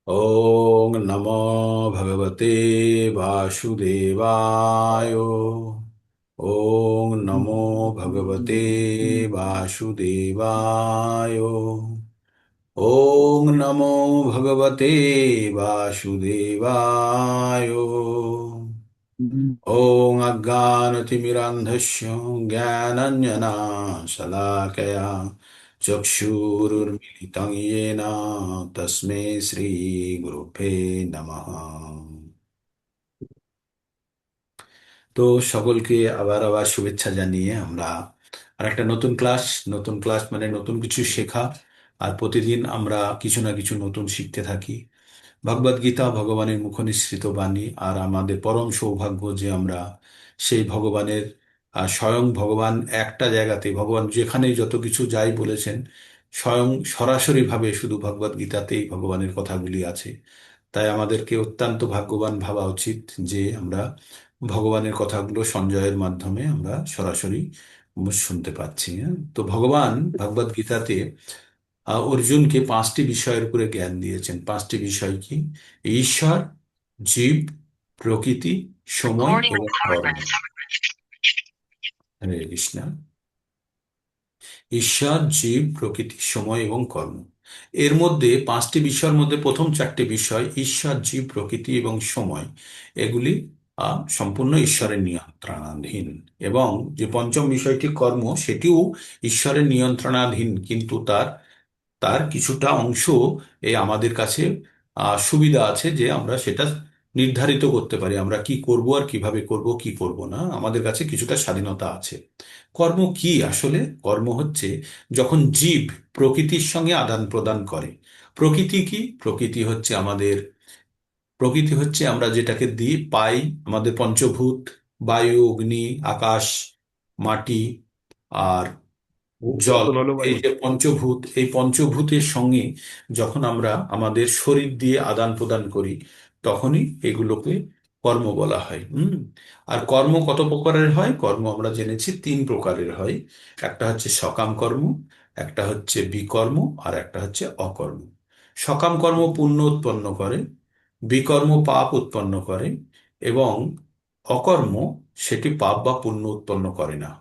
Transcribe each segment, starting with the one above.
ॐ नमो भगवते वासुदेवाय। ॐ नमो भगवते वासुदेवाय। ॐ नमो भगवते वासुदेवाय। ॐ अज्ञानतिमिरान्धस्य ज्ञानञ्जनाशलाकया चक्षुरुन्मिलितं येन तस्मै श्रीगुरुभ्ये नमः। তো সকলকে আবার আবার শুভেচ্ছা জানিয়ে আমরা আর একটা নতুন ক্লাস মানে নতুন কিছু শেখা। আর প্রতিদিন আমরা কিছু না কিছু নতুন শিখতে থাকি। ভগবদ গীতা ভগবানের মুখনিসৃত বাণী, আর আমাদের পরম সৌভাগ্য যে আমরা সেই ভগবানের স্বয়ং ভগবান একটা জায়গাতে, ভগবান যেখানেই যত কিছু যাই বলেছেন, স্বয়ং সরাসরি ভাবে শুধু ভগবদ গীতাতেই ভগবানের কথাগুলি আছে। তাই আমাদেরকে অত্যন্ত ভাগ্যবান ভাবা উচিত যে আমরা ভগবানের কথাগুলো সঞ্জয়ের মাধ্যমে আমরা সরাসরি শুনতে পাচ্ছি। হ্যাঁ? তো ভগবান ভগবদ গীতাতে অর্জুনকে পাঁচটি বিষয়ের উপরে জ্ঞান দিয়েছেন। পাঁচটি বিষয় কি? ঈশ্বর, জীব, প্রকৃতি, সময় এবং কর্ম। হরে কৃষ্ণ। ঈশ্বর, জীব, প্রকৃতি, সময় এবং কর্ম। এর মধ্যে পাঁচটি বিষয়ের মধ্যে প্রথম চারটি বিষয় ঈশ্বর, জীব, প্রকৃতি এবং সময়, এগুলি সম্পূর্ণ ঈশ্বরের নিয়ন্ত্রণাধীন। এবং যে পঞ্চম বিষয়টি কর্ম, সেটিও ঈশ্বরের নিয়ন্ত্রণাধীন, কিন্তু তার তার কিছুটা অংশ আমাদের কাছে সুবিধা আছে যে আমরা সেটা নির্ধারিত করতে পারি, আমরা কি করব আর কিভাবে করব, কি করব না, আমাদের কাছে কিছুটা স্বাধীনতা আছে। কর্ম কি আসলে? কর্ম হচ্ছে যখন জীব প্রকৃতির সঙ্গে আদান প্রদান করে। প্রকৃতি কি? প্রকৃতি হচ্ছে আমরা যেটাকে দিই পাই, আমাদের পঞ্চভূত, বায়ু, অগ্নি, আকাশ, মাটি আর জল। রতন হলো এই বায়ু। যে পঞ্চভূত, এই পঞ্চভূতের সঙ্গে যখন আমরা আমাদের শরীর দিয়ে আদান প্রদান করি, তখনই এগুলোকে কর্ম বলা হয়। আর কর্ম কত প্রকারের হয়? কর্ম আমরা জেনেছি তিন প্রকারের হয়। একটা হচ্ছে সকাম কর্ম, একটা হচ্ছে বিকর্ম, আর একটা হচ্ছে অকর্ম। সকাম কর্ম পুণ্য উৎপন্ন করে, বিকর্ম পাপ উৎপন্ন করে, এবং অকর্ম সেটি পাপ বা পুণ্য উৎপন্ন করে না।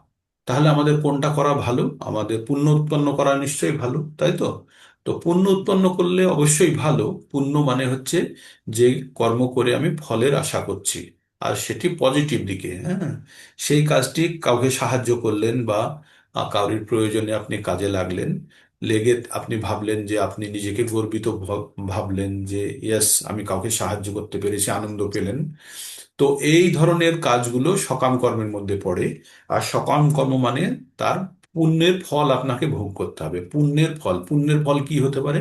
তাহলে আমাদের কোনটা করা ভালো? আমাদের পুণ্য উৎপন্ন করা নিশ্চয়ই ভালো, তাই তো? তো পুণ্য উৎপন্ন করলে অবশ্যই ভালো। পুণ্য মানে হচ্ছে যে কর্ম করে আমি ফলের আশা করছি, আর সেটি পজিটিভ দিকে। হ্যাঁ, সেই কাজটি কাউকে সাহায্য করলেন বা কাউরির প্রয়োজনে আপনি কাজে লাগলেন, লেগে আপনি ভাবলেন যে আপনি নিজেকে গর্বিত ভাবলেন যে ইয়েস, আমি কাউকে সাহায্য করতে পেরেছি, আনন্দ পেলেন। তো এই ধরনের কাজগুলো সকাম কর্মের মধ্যে পড়ে। আর সকাম কর্ম মানে তার পুণ্যের ফল আপনাকে ভোগ করতে হবে। পুণ্যের ফল কি হতে পারে?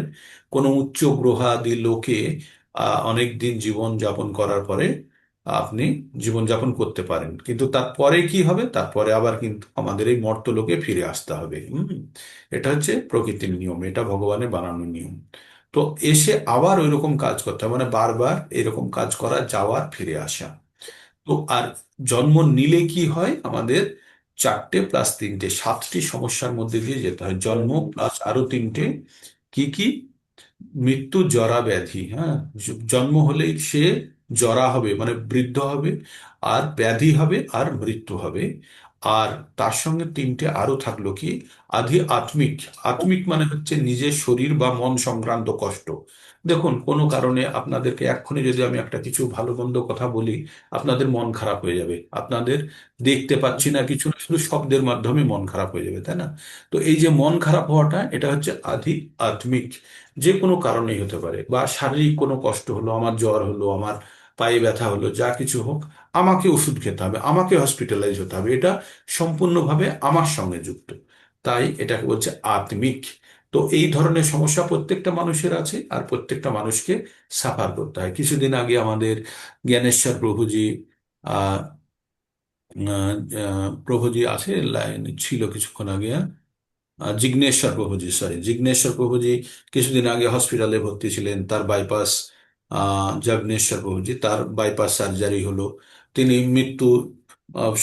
কোনো উচ্চ গ্রহাদি লোকে অনেক দিন জীবন যাপন করার পরে আপনি জীবন যাপন করতে পারেন, কিন্তু তারপরে কি হবে? তারপরে আবার কিন্তু আমাদের এই মর্তলোকে ফিরে আসতে হবে। এটা হচ্ছে প্রকৃতির নিয়ম, এটা ভগবানের বানানো নিয়ম। তো এসে আবার ওইরকম কাজ করতে হবে, মানে বারবার এরকম কাজ করা, যাওয়ার, ফিরে আসা। তো আর জন্ম নিলে কি হয়? আমাদের চারটে প্লাস তিনটে, সাতটি সমস্যার মধ্যে দিয়ে যেতে হয়। জন্ম প্লাস আরো তিনটে, কি কি? মৃত্যু, জরা, ব্যাধি। হ্যাঁ, জন্ম হলেই সে জরা হবে মানে বৃদ্ধ হবে, আর ব্যাধি হবে, আর মৃত্যু হবে। আর তার সঙ্গে তিনটে আরো থাকলো কি? আধি আত্মিক। আত্মিক মানে হচ্ছে নিজের শরীর বা মন সংক্রান্ত কষ্ট। দেখুন, কোনো কারণে আপনাদেরকে এক্ষুনি যদি আমি একটা কিছু ভালো মন্দ কথা বলি, আপনাদের মন খারাপ হয়ে যাবে। আপনাদের দেখতে পাচ্ছি না কিছু না, শুধু শব্দের মাধ্যমে মন খারাপ হয়ে যাবে, তাই না? তো এই যে মন খারাপ হওয়াটা, এটা হচ্ছে আধি আত্মিক। যে কোনো কারণেই হতে পারে, বা শারীরিক কোনো কষ্ট হলো, আমার জ্বর হলো, আমার পায়ে ব্যথা হলো, যা কিছু হোক, আমাকে ওষুধ খেতে হবে, আমাকে হসপিটালাইজ হতে হবে, এটা সম্পূর্ণভাবে আমার সঙ্গে যুক্ত। তাই এটাকে বলছে আত্মিক। তো এই ধরনের সমস্যা প্রত্যেকটা মানুষের আছে, আর প্রত্যেকটা মানুষকে সাফার করতে হয়। কিছুদিন আগে আমাদের জ্ঞানেশ্বর প্রভুজি, আহ আহ, প্রভুজি আছে, লাইন ছিল কিছুক্ষণ আগে, জিগ্নেশ্বর প্রভুজি, জিগ্নেশ্বর প্রভুজি কিছুদিন আগে হসপিটালে ভর্তি ছিলেন। তার বাইপাস, যজ্ঞেশ্বর প্রভুজি, তার বাইপাস সার্জারি হলো। তিনি মৃত্যু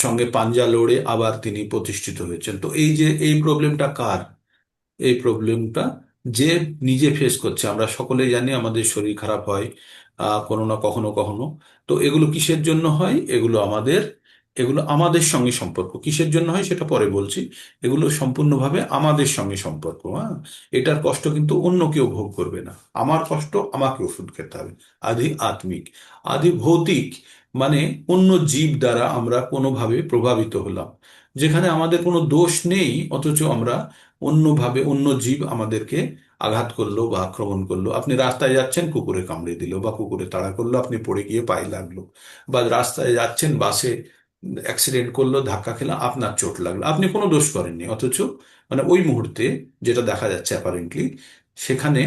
সঙ্গে পাঞ্জা লড়ে আবার তিনি প্রতিষ্ঠিত হয়েছেন। তো এই যে এই প্রবলেমটা কার? এই প্রবলেমটা যে নিজে ফেস করছে। আমরা সকলেই জানি আমাদের শরীর খারাপ হয় কোনো না কখনো কখনো। তো এগুলো কিসের জন্য হয়? এগুলো আমাদের সঙ্গে সম্পর্ক। কিসের জন্য হয় সেটা পরে বলছি। এগুলো সম্পূর্ণভাবে আমাদের সঙ্গে সম্পর্ক। হ্যাঁ, এটার কষ্ট কিন্তু অন্য কেউ ভোগ করবে না। আমার কষ্ট আমাকে ওষুধ খেতে হবে। আদি আত্মিক, আদি ভৌতিক, মানে অন্য জীব দ্বারা আমরা কোনোভাবে প্রভাবিত হলাম, যেখানে আমাদের কোনো দোষ নেই, অথচ আমরা অন্যভাবে, অন্য জীব আমাদেরকে আঘাত করলো বা আক্রমণ করলো। আপনি রাস্তায় যাচ্ছেন, কুকুরে কামড়ে দিল বা কুকুরে তাড়া করলো, আপনি পড়ে গিয়ে পায়ে লাগলো। বা রাস্তায় যাচ্ছেন, বাসে অ্যাক্সিডেন্ট করলো, ধাক্কা খেলাম, আপনার চোট লাগলো, আপনি কোনো দোষ করেননি, অথচ মানে ওই মুহূর্তে যেটা দেখা যাচ্ছে অ্যাপারেন্টলি, সেখানে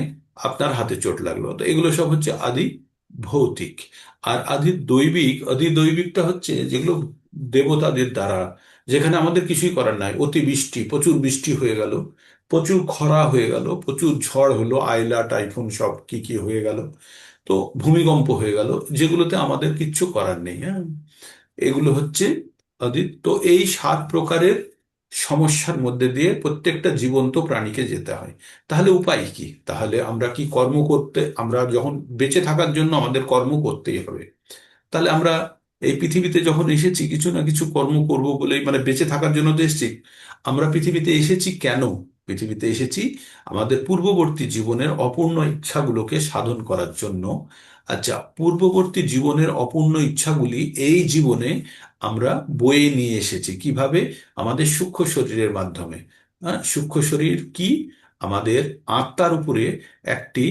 আপনার হাতে চোট লাগলো। তো এগুলো সব হচ্ছে আদি ভৌতিক। আর আদি দৈবিক, আদি দৈবিকটা হচ্ছে যেগুলো দেবতাদের দ্বারা, যেখানে আমাদের কিছুই করার নাই। অতিবৃষ্টি, প্রচুর বৃষ্টি হয়ে গেল, প্রচুর খরা হয়ে গেল, প্রচুর ঝড় হলো, আইলা টাইফুন সব কি কি হয়ে গেল, তো ভূমিকম্প হয়ে গেল, যেগুলোতে আমাদের কিচ্ছু করার নেই। হ্যাঁ, এগুলো হচ্ছে অদিত। তো এই 7 প্রকারের সমস্যার মধ্যে দিয়ে প্রত্যেকটা জীবন্ত প্রাণীকে যেতে হয়। তাহলে উপায় কি? তাহলে আমরা কি কর্ম করতে, আমরা যখন বেঁচে থাকার জন্য আমাদের কর্ম করতেই হবে। তাহলে আমরা এই পৃথিবীতে যখন এসেছি, কিছু না কিছু কর্ম করব বলেই, মানে বেঁচে থাকার জন্য তো এসেছি। আমরা পৃথিবীতে এসেছি কেন? পৃথিবীতে এসেছি আমাদের পূর্ববর্তী জীবনের অপূর্ণ ইচ্ছাগুলোকে সাধন করার জন্য। আচ্ছা, পূর্ববর্তী জীবনের অপূর্ণ ইচ্ছাগুলি এই জীবনে আমরা বয়ে নিয়ে এসেছি কিভাবে? আমাদের সূক্ষ্ম শরীরের মাধ্যমে। সূক্ষ্ম শরীর কি? আমাদের আত্মার উপরে একটি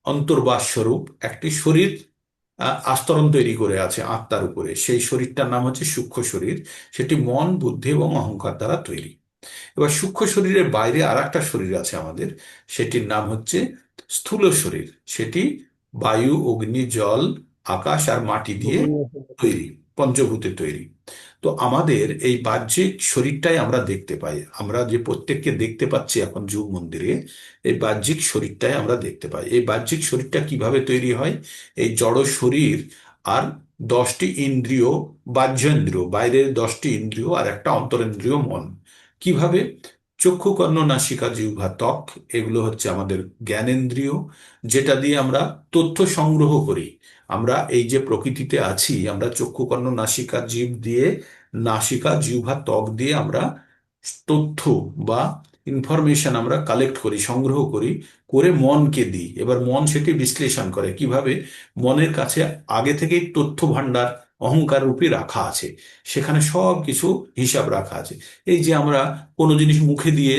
অন্তর্বাস স্বরূপ একটি শরীর আস্তরণ তৈরি করে আছে আত্মার উপরে। সেই শরীরটার নাম হচ্ছে সূক্ষ্ম শরীর। সেটি মন, বুদ্ধি এবং অহংকার দ্বারা তৈরি। এবার সূক্ষ্ম শরীরের বাইরে আর একটা শরীর আছে আমাদের, সেটির নাম হচ্ছে স্থূল শরীর। সেটি বায়ু, অগ্নি, জল, আকাশ আর মাটি দিয়ে তৈরি, পঞ্চভূতে তৈরি। তো আমাদের এই বাহ্যিক শরীরটাই আমরা দেখতে পাই। আমরা যে প্রত্যেককে দেখতে পাচ্ছি এখন যোগ মন্দিরে, এই বাহ্যিক শরীরটাই আমরা দেখতে পাই। এই বাহ্যিক শরীরটা কিভাবে তৈরি হয়? এই জড় শরীর আর 10টি ইন্দ্রিয়, বাহ্যেন্দ্রিয়, বাইরের 10টি ইন্দ্রিয় আর একটা অন্তরেন্দ্রিয় মন। কিভাবে? চক্ষু, কর্ণ, নাসিকা, জিহ্বা, ত্বক, এগুলো হচ্ছে আমাদের জ্ঞানেন্দ্রিয়, যেটা দিয়ে আমরা তথ্য সংগ্রহ করি। আমরা এই যে প্রকৃতিতে আছি, আমরা চক্ষু, কর্ণ, নাসিকা, জিভ দিয়ে, নাসিকা, জিহ্বা, ত্বক দিয়ে আমরা তথ্য বা ইনফরমেশন আমরা কালেক্ট করি, সংগ্রহ করি, করে মনকে দিই। এবার মন সেটি বিশ্লেষণ করে। কিভাবে? মনের কাছে আগে থেকেই তথ্য ভাণ্ডার অহংকার রূপে রাখা আছে, সেখানে সব কিছু হিসাব রাখা আছে। এই যে আমরা কোনো জিনিস মুখে দিয়ে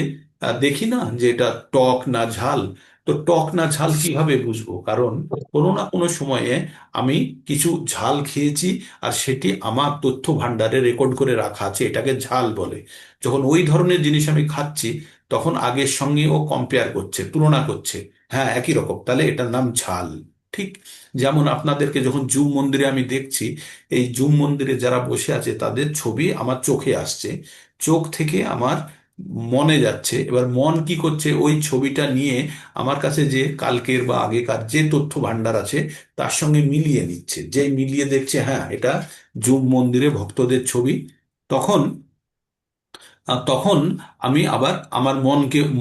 দেখি না যে এটা টক না ঝাল। তো টক না ঝাল কিভাবে বুঝবো? কারণ কোনো না কোনো সময়ে আমি কিছু ঝাল খেয়েছি, আর সেটি আমার তথ্য ভাণ্ডারে রেকর্ড করে রাখা আছে, এটাকে ঝাল বলে। যখন ওই ধরনের জিনিস আমি খাচ্ছি, তখন আগের সঙ্গে ও কম্পেয়ার করছে, তুলনা করছে, হ্যাঁ একই রকম, তাহলে এটার নাম ঝাল। ঠিক যেমন আপনাদেরকে যখন জুম মন্দিরে আমি দেখছি, এই জুম মন্দিরে যারা বসে আছে তাদের ছবি আমার চোখে আসছে, চোখ থেকে আমার মনে যাচ্ছে। এবার মন কি করছে? ওই ছবিটা নিয়ে আমার কাছে যে কালকের বা আগেকার যে তথ্য ভাণ্ডার আছে তার সঙ্গে মিলিয়ে নিচ্ছে। যেই মিলিয়ে দেখছে, হ্যাঁ এটা জুম মন্দিরে ভক্তদের ছবি, তখন তখন আমি আবার আমার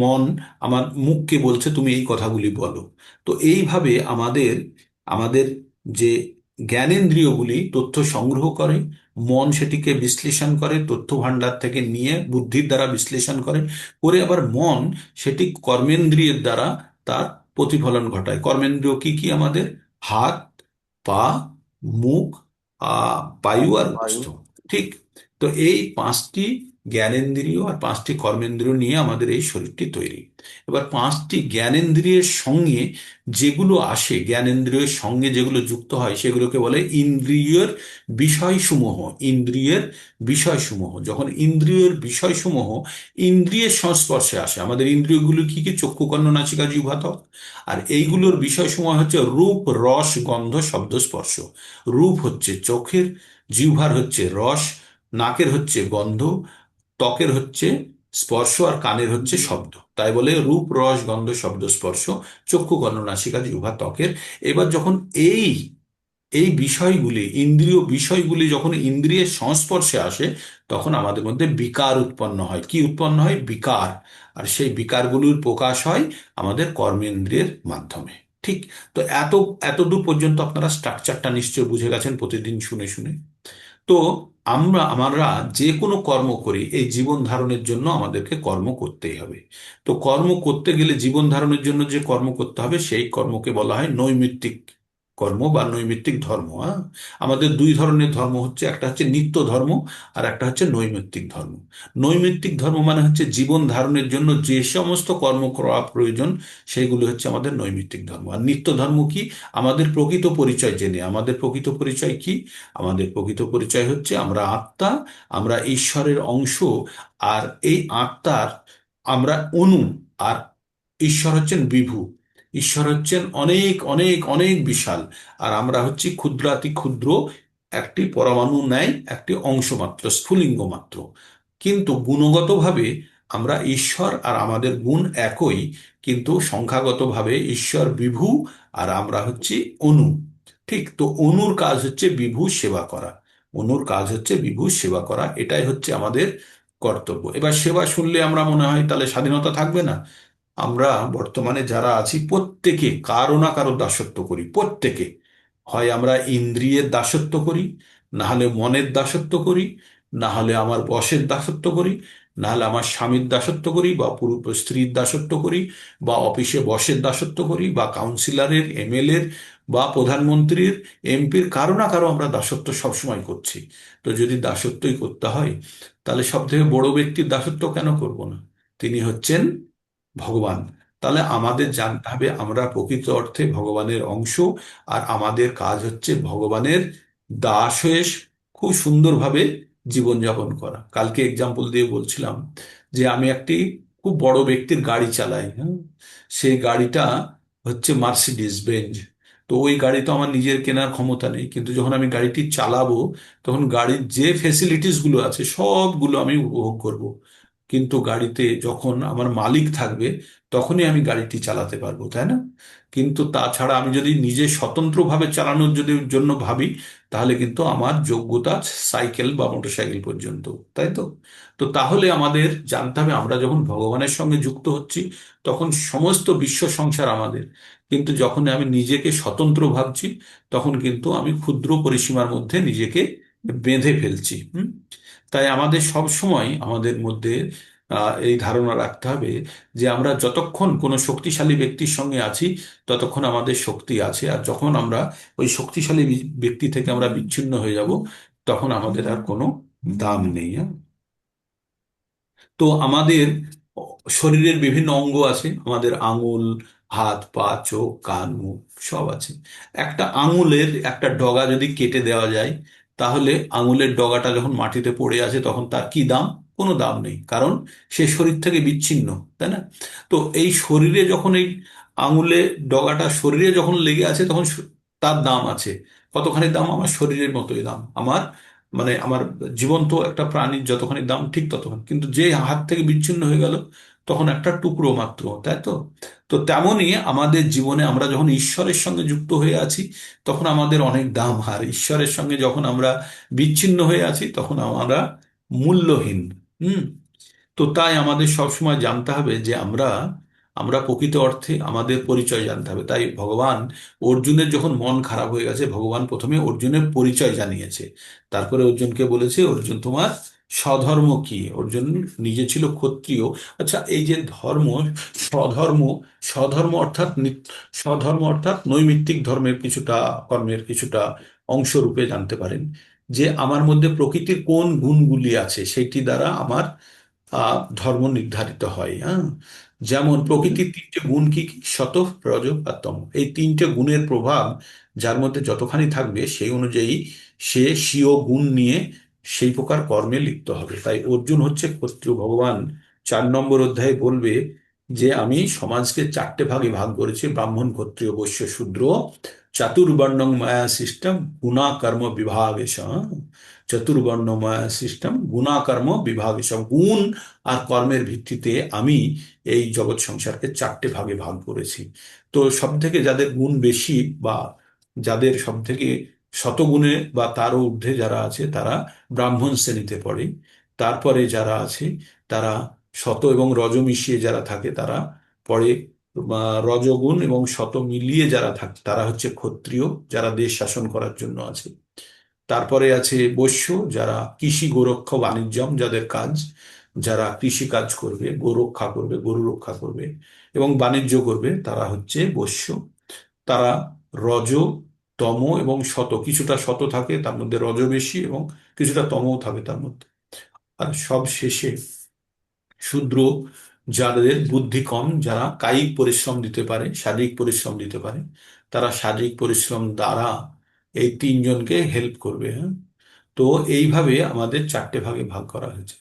মন আমার মুখকে বলছে তুমি এই কথাগুলি বলো। তো এইভাবে আমাদের আমাদের যে জ্ঞানেন্দ্রিয়গুলি তথ্য সংগ্রহ করে, মন সেটিকে বিশ্লেষণ করে, তথ্য ভাণ্ডার থেকে নিয়ে বুদ্ধির দ্বারা বিশ্লেষণ করে, করে আবার মন সেটি কর্মেন্দ্রিয়ের দ্বারা তার প্রতিফলন ঘটায়। কর্মেন্দ্রিয় কি কি আমাদের? হাত, পা, মুখ, বায়ু আর বায়ু। ওষ্ঠ। ঠিক। তো এই 5টি জ্ঞানেন্দ্রিয় আর 5টি কর্মেন্দ্রিয় নিয়ে আমাদের এই শরীরটি তৈরি। এবার 5টি জ্ঞানেন্দ্রিয়ের সঙ্গে যেগুলো আসে, জ্ঞানেন্দ্রিয়ের সঙ্গে যেগুলো যুক্ত হয়, সেগুলোকে বলে ইন্দ্রিয়ের বিষয়সমূহ। ইন্দ্রিয়ের বিষয়সমূহ, যখন ইন্দ্রিয়ের বিষয়সমূহ ইন্দ্রিয়ের সংস্পর্শে আসে, আমাদের ইন্দ্রিয়গুলো কি কি? চক্ষু, কর্ণ, নাসিকা, জিহ্বা, ত্বক। আর এইগুলোর বিষয়সমূহ হচ্ছে রূপ, রস, গন্ধ, শব্দ, স্পর্শ। রূপ হচ্ছে চোখের, জিহ্বার হচ্ছে রস, নাকের হচ্ছে গন্ধ, ত্বকের হচ্ছে স্পর্শ, আর কানের হচ্ছে শব্দ। তাই বলে রূপ, রস, গন্ধ, শব্দ, স্পর্শ, চক্ষু, কর্ণ, নাসিকা, জিহ্বা, ত্বকের। এবার যখন এই এই বিষয়গুলি, ইন্দ্রিয় বিষয়গুলি যখন ইন্দ্রিয়ের সংস্পর্শে আসে, তখন আমাদের মধ্যে বিকার উৎপন্ন হয়। কি উৎপন্ন হয়? বিকার। আর সেই বিকারগুলির প্রকাশ হয় আমাদের কর্মেন্দ্রিয়ের মাধ্যমে। ঠিক। তো এত দূর পর্যন্ত আপনারা স্ট্রাকচারটা নিশ্চয় বুঝে গেছেন প্রতিদিন শুনে শুনে। তো আমরা যে কোনো কর্ম করি, এই জীবন ধারণের জন্য আমাদেরকে কর্ম করতেই হবে। তো কর্ম করতে গেলে জীবন ধারণের জন্য যে কর্ম করতে হবে, সেই কর্মকে বলা হয় নৈমিত্তিক কর্ম বা নৈমিত্তিক ধর্ম। হ্যাঁ, আমাদের দুই ধরনের ধর্ম হচ্ছে, একটা হচ্ছে নিত্য ধর্ম, আর একটা হচ্ছে নৈমিত্তিক ধর্ম। নৈমিত্তিক ধর্ম মানে হচ্ছে জীবন ধারণের জন্য যে সমস্ত কর্ম করা প্রয়োজন, সেইগুলো হচ্ছে আমাদের নৈমিত্তিক ধর্ম। আর নিত্য ধর্ম কি? আমাদের প্রকৃত পরিচয় জেনে। আমাদের প্রকৃত পরিচয় কি? আমাদের প্রকৃত পরিচয় হচ্ছে আমরা আত্মা, আমরা ঈশ্বরের অংশ। আর এই আত্মার আমরা অণু, আর ঈশ্বর হচ্ছেন বিভু। ঈশ্বর হচ্ছেন অনেক অনেক অনেক বিশাল, আর আমরা হচ্ছি ক্ষুদ্রাতি ক্ষুদ্র একটি পরমাণু ন্যায় একটি অংশ মাত্র, স্ফুলিঙ্গ মাত্র। কিন্তু গুণগতভাবে আমরা ঈশ্বর আর আমাদের গুণ একই, কিন্তু সংখ্যাগতভাবে ঈশ্বর বিভু, আর আমরা হচ্ছি অণু। ঠিক। তো অনুর কাজ হচ্ছে বিভু সেবা করা। অনুর কাজ হচ্ছে বিভু সেবা করা, এটাই হচ্ছে আমাদের কর্তব্য। এবার সেবা শুনলে আমরা মনে হয় তাহলে স্বাধীনতা থাকবে না। আমরা বর্তমানে যারা আছি প্রত্যেকে কারো না কারো দাসত্ব করি, প্রত্যেকে। হয় আমরা ইন্দ্রিয়ের দাসত্ব করি, না হলে মনের দাসত্ব করি, না হলে আমার বসের দাসত্ব করি, না হলে আমার স্বামীর দাসত্ব করি, বা পুরুষ স্ত্রীর দাসত্ব করি, বা অফিসে বসের দাসত্ব করি, বা কাউন্সিলরের, এমএলএর, বা প্রধানমন্ত্রীর, এমপির, কারো না কারো আমরা দাসত্ব সবসময় করছি। তো যদি দাসত্বই করতে হয়, তাহলে সব থেকে বড় ব্যক্তির দাসত্ব কেন করব না? তিনি হচ্ছেন ভগবান। তাহলে আমাদের জানতে হবে আমরা প্রকৃত অর্থে ভগবানের অংশ, আর আমাদের কাজ হচ্ছে ভগবানের দাস হয়ে খুব সুন্দরভাবে জীবনযাপন করা। কালকে এক্সাম্পল দিয়ে বলছিলাম যে আমি একটি খুব বড় ব্যক্তির গাড়ি চালাই। হ্যাঁ, সেই গাড়িটা হচ্ছে মার্সিডিজ বেঞ্জ। তো ওই গাড়ি তো আমার নিজের কেনার ক্ষমতা নেই, কিন্তু যখন আমি গাড়িটি চালাবো, তখন গাড়ির যে ফেসিলিটিস গুলো আছে সবগুলো আমি উপভোগ করব। কিন্তু গাড়িতে যখন আমার মালিক থাকবে, তখনই আমি গাড়িটি চালাতে পারবো, তাই না? কিন্তু তাছাড়া আমি যদি নিজে স্বতন্ত্রভাবে চালানোর যদি জন্য ভাবি, তাহলে কিন্তু আমার যোগ্যতা সাইকেল বা মোটরসাইকেল পর্যন্ত। তাই তো? তো তাহলে আমাদের জানতে হবে আমরা যখন ভগবানের সঙ্গে যুক্ত হচ্ছি, তখন সমস্ত বিশ্ব সংসার আমাদের। কিন্তু যখন আমি নিজেকে স্বতন্ত্র ভাবছি, তখন কিন্তু আমি ক্ষুদ্র পরিসীমার মধ্যে নিজেকে বেঁধে ফেলছি। তাই আমাদের সব সময় আমাদের মধ্যে এই ধারণা রাখতে হবে যে আমরা যতক্ষণ কোনো শক্তিশালী ব্যক্তির সঙ্গে আছি, ততক্ষণ আমাদের শক্তি আছে। আর যখন আমরা ওই শক্তিশালী ব্যক্তি থেকে আমরা বিচ্ছিন্ন হয়ে যাব, তখন আমাদের আর কোনো দাম নেই। হ্যাঁ? তো আমাদের শরীরের বিভিন্ন অঙ্গ আছে, আমাদের আঙুল, হাত, পা, চোখ, কান, মুখ সব আছে। একটা আঙুলের একটা ডগা যদি কেটে দেওয়া যায়, তাহলে আঙুলের ডগাটা যখন মাটিতে পড়ে আছে, তখন তার কি দাম? কোনো দাম নেই, কারণ সে শরীর থেকে বিচ্ছিন্ন। তাই না? তো এই শরীরে যখন এই আঙুলের ডগাটা শরীরে যখন লেগে আছে, তখন তার দাম আছে। কতখানি দাম? আমার শরীরের মতোই দাম। আমার মানে আমার জীবন্ত একটা প্রাণীর যতখানি দাম, ঠিক ততখানি। কিন্তু যে হাত থেকে বিচ্ছিন্ন হয়ে গেল, তখন একটা টুকরো মাত্র। তাই তো? তো তেমনই আমাদের জীবনে আমরা যখন ঈশ্বরের সঙ্গে যুক্ত হয়ে আছি, তখন আমাদের অনেক দাম। আর ঈশ্বরের সঙ্গে যখন আমরা বিচ্ছিন্ন হয়ে আছি, তখন আমরা মূল্যহীন। হুম। তো তাই আমাদের সবসময় জানতে হবে যে আমরা আমরা প্রকৃত অর্থে আমাদের পরিচয় জানতে হবে। তাই ভগবান অর্জুনের যখন মন খারাপ হয়ে গেছে, ভগবান প্রথমে অর্জুনের পরিচয় জানিয়েছে। তারপরে অর্জুনকে বলেছে, অর্জুন তোমার স্বধর্ম কি? অর্জুন নিজে ছিল ক্ষত্রিয়। আচ্ছা, এই যে ধর্ম, স্বধর্ম, স্বধর্ম অর্থাৎ স্বধর্ম অর্থাৎ নৈমিত্তিক ধর্মের কিছুটা, কর্মের কিছুটা অংশ রূপে জানতে পারেন যে আমার মধ্যে প্রকৃতির কোন গুণগুলি আছে, সেটি দ্বারা আমার ধর্ম নির্ধারিত হয়। হ্যাঁ, যেমন প্রকৃতির তিনটে গুণ কি কি? সত্ত্ব, রজ আর তম। এই তিনটে গুণের প্রভাব যার মধ্যে যতখানি থাকবে, সেই অনুযায়ী সে স্বীয় গুণ নিয়ে সেই প্রকার কর্মে লিপ্ত হবে। তাই অর্জুন হচ্ছে ক্ষত্রিয়। ভগবান 4 নম্বর অধ্যায়ে বলবে যে আমি সমাজকে 4টে ভাগে ভাগ করেছি: ব্রাহ্মণ, ক্ষত্রিয়, বৈশ্য, শূদ্র। চাতুর্বর্ণং মায়া সিস্টেম গুণা কর্ম বিভাগেশ। চতুর্বর্ণময় সিস্টেম গুণাকর্ম বিভাগ, সব গুণ আর কর্মের ভিত্তিতে আমি এই জগৎ সংসারকে 4টে ভাগে ভাগ করেছি। তো সব থেকে যাদের গুণ বেশি, বা যাদের সব থেকে শতগুণে বা তারও ঊর্ধ্বে যারা আছে তারা ব্রাহ্মণ শ্রেণীতে পড়ে। তারপরে যারা আছে তারা শত এবং রজ মিশিয়ে যারা থাকে তারা পড়ে রজগুণ এবং শত মিলিয়ে যারা থাকে তারা হচ্ছে ক্ষত্রিয়, যারা দেশ শাসন করার জন্য আছে। তারপরে আছে বৈশ্য, যারা কৃষি গোরক্ষ বাণিজ্যম, যাদের কাজ, যারা কৃষি কাজ করবে, গোরক্ষা করবে, গরু রক্ষা করবে এবং বাণিজ্য করবে, তারা হচ্ছে বৈশ্য। তারা রজ, তম এবং শত, কিছুটা শত থাকে তার মধ্যে, রজ বেশি এবং কিছুটা তমও থাকে তার মধ্যে। আর সব শেষে শূদ্র, যাদের বুদ্ধি কম, যারা কায়িক পরিশ্রম দিতে পারে, শারীরিক পরিশ্রম দিতে পারে, তারা শারীরিক পরিশ্রম দ্বারা এই তিনজনকে হেল্প করবে। হ্যাঁ, তো এইভাবে আমাদের চারটে ভাগে ভাগ করা হয়েছে।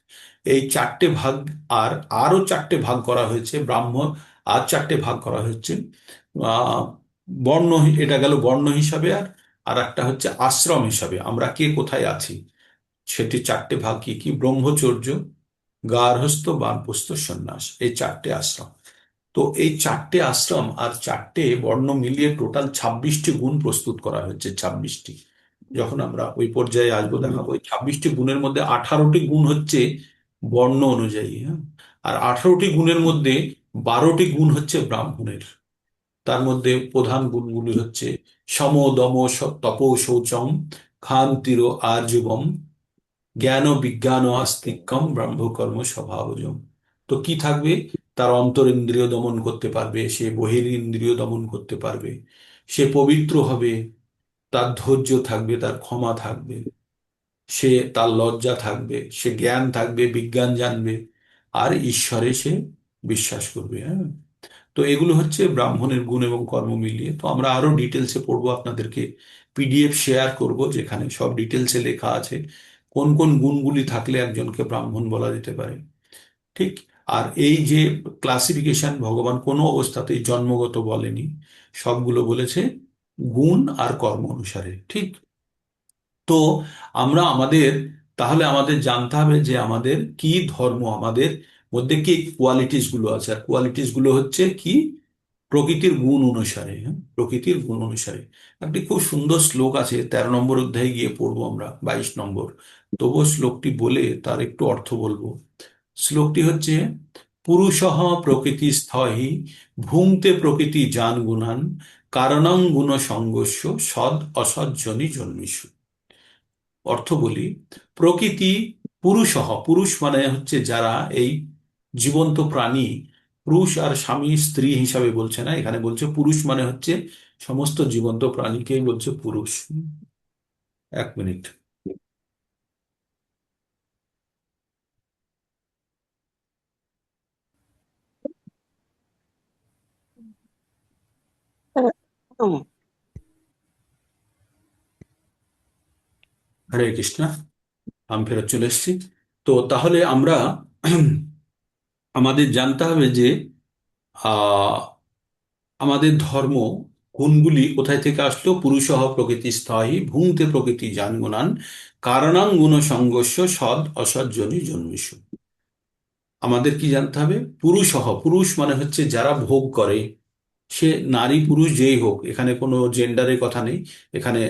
এই চারটে ভাগ, আর আরো চারটে ভাগ করা হয়েছে ব্রাহ্মণ, আর চারটে ভাগ করা হচ্ছে আহ বর্ণ, এটা গেল বর্ণ হিসাবে। আর আর একটা হচ্ছে আশ্রম হিসাবে, আমরা কে কোথায় আছি সেটি চারটে ভাগ কি কি: ব্রহ্মচর্য, গার্হস্থ্য, বানপ্রস্থ, সন্ন্যাস, এই চারটে আশ্রম। তো এই চারটে আশ্রম আর চারটে বর্ণ মিলিয়ে টোটাল 26টি গুণ প্রস্তুত করা হয়েছে, 26টি। যখন আমরা ওই পর্যায়ে আসবো দেখাবো এই 26টি গুণের মধ্যে 18টি গুণ হচ্ছে বর্ণ অনুযায়ী। হ্যাঁ, আর 18টি গুণের মধ্যে 12টি গুণ হচ্ছে ব্রাহ্মণের। তার মধ্যে প্রধান গুণগুলি হচ্ছে সম, দম, তপ, শৌচম, ক্ষান্তির, আর্জবম, জ্ঞান, বিজ্ঞান, আস্তিক্যম, ব্রহ্মকর্ম স্বভাবজম। তো কি থাকবে? তার অন্তরিন্দ্রিয় দমন করতে পারবে, সে বহিরিন্দ্রিয় দমন করতে পারবে, সে পবিত্র হবে, তার ধৈর্য থাকবে, তার ক্ষমা থাকবে, সে, তার লজ্জা থাকবে, সে জ্ঞান থাকবে, বিজ্ঞান জানবে, আর ঈশ্বরে সে বিশ্বাস করবে। হ্যাঁ, তো এগুলো হচ্ছে ব্রাহ্মণের গুণ এবং কর্ম মিলিয়ে। তো আমরা আরো ডিটেলসে পড়বো, আপনাদেরকে পিডিএফ শেয়ার করব যেখানে সব ডিটেলসে লেখা আছে কোন কোন গুণগুলি থাকলে একজনকে ব্রাহ্মণ বলা যেতে পারে। ঠিক। আর এই যে ক্লাসিফিকেশন ভগবান কোনো অবস্থাতেই জন্মগত বলেনি, সবগুলো বলেছে গুণ আর কর্ম অনুসারে। ঠিক। তো আমরা আমাদের, তাহলে আমাদের জানতে হবে যে আমাদের কি ধর্ম, আমাদের মধ্যে কি কোয়ালিটিস গুলো আছে। আর কোয়ালিটিস গুলো হচ্ছে কি? প্রকৃতির গুণ অনুসারে। হ্যাঁ, প্রকৃতির গুণ অনুসারে। একটি খুব সুন্দর শ্লোক আছে, 13 নম্বর অধ্যায়ে গিয়ে পড়বো আমরা, 22 নম্বর। তবুও শ্লোকটি বলে তার একটু অর্থ বলবো। শ্লোকটি হচ্ছে: পুরুষঃ প্রকৃতিস্থহি ভুঙ্ক্তে প্রকৃতি জান গুণান, কারণং গুণ সঙ্গস্য সদ অসজ্জনি জন্মিষু। অর্থ বলি, প্রকৃতি পুরুষঃ, পুরুষ মানে হচ্ছে যারা এই জীবন্ত প্রাণী, পুরুষ আর স্বামী স্ত্রী হিসাবে বলছে না, এখানে বলছে পুরুষ মানে হচ্ছে সমস্ত জীবন্ত প্রাণীকেই বলছে পুরুষ। এক মিনিট। হুম। হরে কৃষ্ণ। আমি ফেরত চলে এসেছি। তো তাহলে আমরা আমাদের জানতে হবে যে আহ আমাদের ধর্ম গুণগুলি কোথায় থেকে আসলো: পুরুষঃ প্রকৃতি স্থায়ী ভুঙ্ক্তে প্রকৃতি জানগুণান, কারণাং গুণ সংঘর্ষ সদ অসজ্জনি জন্মিষু। আমাদের কি জানতে হবে? পুরুষঃ, পুরুষ মানে হচ্ছে যারা ভোগ করে, সে নারী পুরুষ যেই হোক, এখানে কোনো জেন্ডারের কথা নেই। এখানে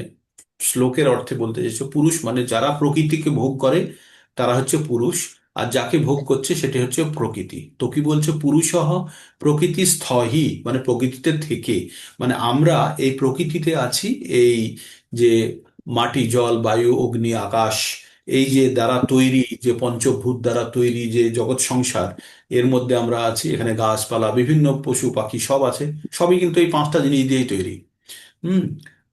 শ্লোকের অর্থে বলতে চাইছে পুরুষ মানে যারা প্রকৃতিকে ভোগ করে তারা হচ্ছে পুরুষ, আর যাকে ভোগ করছে সেটি হচ্ছে প্রকৃতি। তো কি বলছে? পুরুষঃ প্রকৃতি স্থহি, মানে প্রকৃতিতে থেকে, মানে আমরা এই প্রকৃতিতে আছি। এই যে মাটি, জল, বায়ু, অগ্নি, আকাশ, এই যে দ্বারা তৈরি, যে পঞ্চভূত দ্বারা তৈরি যে জগৎ সংসার, এর মধ্যে আমরা আছি। এখানে গাছপালা, বিভিন্ন পশু পাখি সব আছে। সবই কিন্তু এই পাঁচটা জিনিস দিয়েই তৈরি। হুম।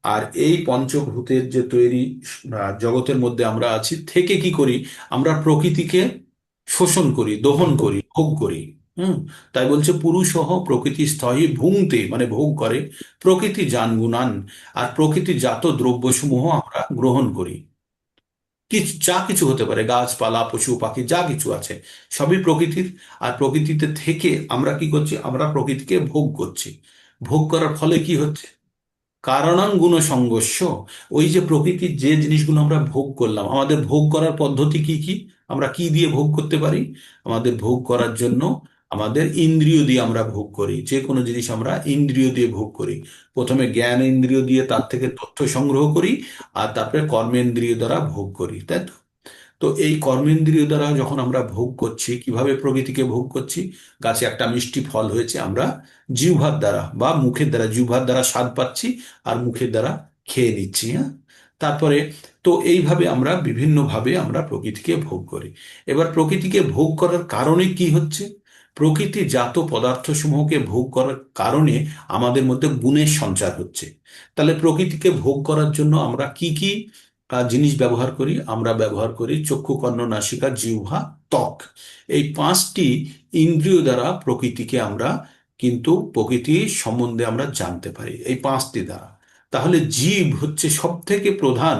আর এই পঞ্চভূতের যে তৈরি জগতের মধ্যে আমরা আছি, থেকে কি করি? আমরা প্রকৃতিকে শোষণ করি, দহন করি, ভোগ করি। হুম। তাই বলছে পুরুষসহ প্রকৃতি স্থয়ী ভুঙ্ক্তে, মানে ভোগ করে, প্রকৃতি জানগুণান, আর প্রকৃতি জাত দ্রব্যসমূহ আমরা গ্রহণ করি। কিছু, যা কিছু হতে পারে, গাছপালা, পশু পাখি, যা কিছু আছে সবই প্রকৃতির। আর প্রকৃতিতে থেকে আমরা কি করছি? আমরা প্রকৃতিকে ভোগ করছি। ভোগ করার ফলে কি হচ্ছে? কারণাং গুণ সংঘর্ষ। ওই যে প্রকৃতির যে জিনিসগুলো আমরা ভোগ করলাম, আমাদের ভোগ করার পদ্ধতি কি কি? আমরা কি দিয়ে ভোগ করতে পারি? আমাদের ভোগ করার জন্য আমাদের ইন্দ্রিয় দিয়ে আমরা ভোগ করি, যে কোনো জিনিস আমরা ইন্দ্রিয় দিয়ে ভোগ করি। প্রথমে জ্ঞান ইন্দ্রিয় দিয়ে তার থেকে তথ্য সংগ্রহ করি, আর তারপরে কর্মেন্দ্রিয় দ্বারা ভোগ করি, তাই তো? তো এই কর্মেন্দ্রিয় দ্বারা যখন আমরা ভোগ করছি, কিভাবে প্রকৃতিকে ভোগ করছি? গাছে একটা মিষ্টি ফল হয়েছে, আমরা জিহ্বার দ্বারা বা মুখের দ্বারা, জিহ্বার দ্বারা স্বাদ পাচ্ছি আর মুখের দ্বারা খেয়ে নিচ্ছি, হ্যাঁ। তারপরে তো এইভাবে আমরা বিভিন্নভাবে আমরা প্রকৃতিকে ভোগ করি। এবার প্রকৃতিকে ভোগ করার কারণে কি হচ্ছে? প্রকৃতিজাত পদার্থসমূহকে ভোগ করার কারণে আমাদের মধ্যে গুণের সঞ্চার হচ্ছে। তাহলে প্রকৃতিকে ভোগ করার জন্য আমরা কি কি জিনিস ব্যবহার করি? আমরা ব্যবহার করি চক্ষু, কর্ণ, নাসিকা, জিহ্বা, ত্বক। এই পাঁচটি ইন্দ্রিয় দ্বারা প্রকৃতিকে আমরা কিন্তু প্রকৃতি সম্বন্ধে আমরা জানতে পারি, এই পাঁচটি দ্বারা। তাহলে জীব হচ্ছে সব থেকে প্রধান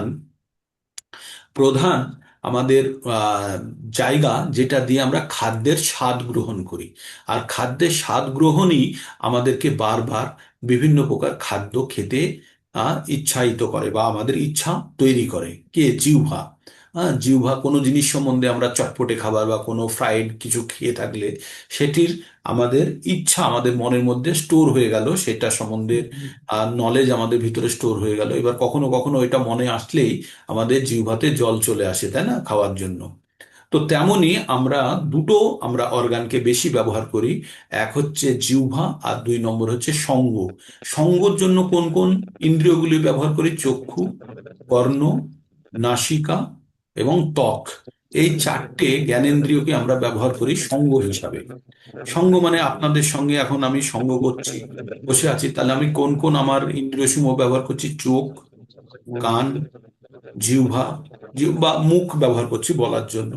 প্রধান আমাদের আহ, জায়গা, যেটা দিয়ে আমরা খাদ্যের স্বাদ গ্রহণ করি। আর খাদ্যের স্বাদ গ্রহণই আমাদেরকে বারবার বিভিন্ন প্রকার খাদ্য খেতে ইচ্ছায়িত করে বা আমাদের ইচ্ছা তৈরি করে। কে? জিহ্বা। জিহ্বা কোনো জিনিস সম্বন্ধে, আমরা চটপটে খাবার বা কোনো ফ্রাইড কিছু খেয়ে থাকলে সেটির আমাদের ইচ্ছা আমাদের মনের মধ্যে স্টোর হয়ে গেল, সেটা সম্বন্ধে নলেজ আমাদের ভিতরে স্টোর হয়ে গেল। এবার কখনো কখনো এটা মনে আসলেই আমাদের জিহ্বাতে জল চলে আসে, তাই না, খাওয়ার জন্য। তো তেমনি আমরা দুটো আমরা অর্গানকে বেশি ব্যবহার করি। এক হচ্ছে জিহ্বা, আর দুই নম্বর হচ্ছে সঙ্গ। সঙ্গর জন্য কোন কোন ইন্দ্রিয়গুলি ব্যবহার করি? চক্ষু, কর্ণ, নাসিকা এবং ত্বক। এই চারটে জ্ঞানেন্দ্রিয়কে আমরা ব্যবহার করি সঙ্গ হিসাবে। সঙ্গ মানে আপনাদের সঙ্গে এখন আমি সঙ্গ করছি, বসে আছি, তাহলে আমি কোন কোন আমার ইন্দ্রিয় সমূহ ব্যবহার করছি? চোখ, কান, জিহ্বা, বা মুখ ব্যবহার করছি বলার জন্য।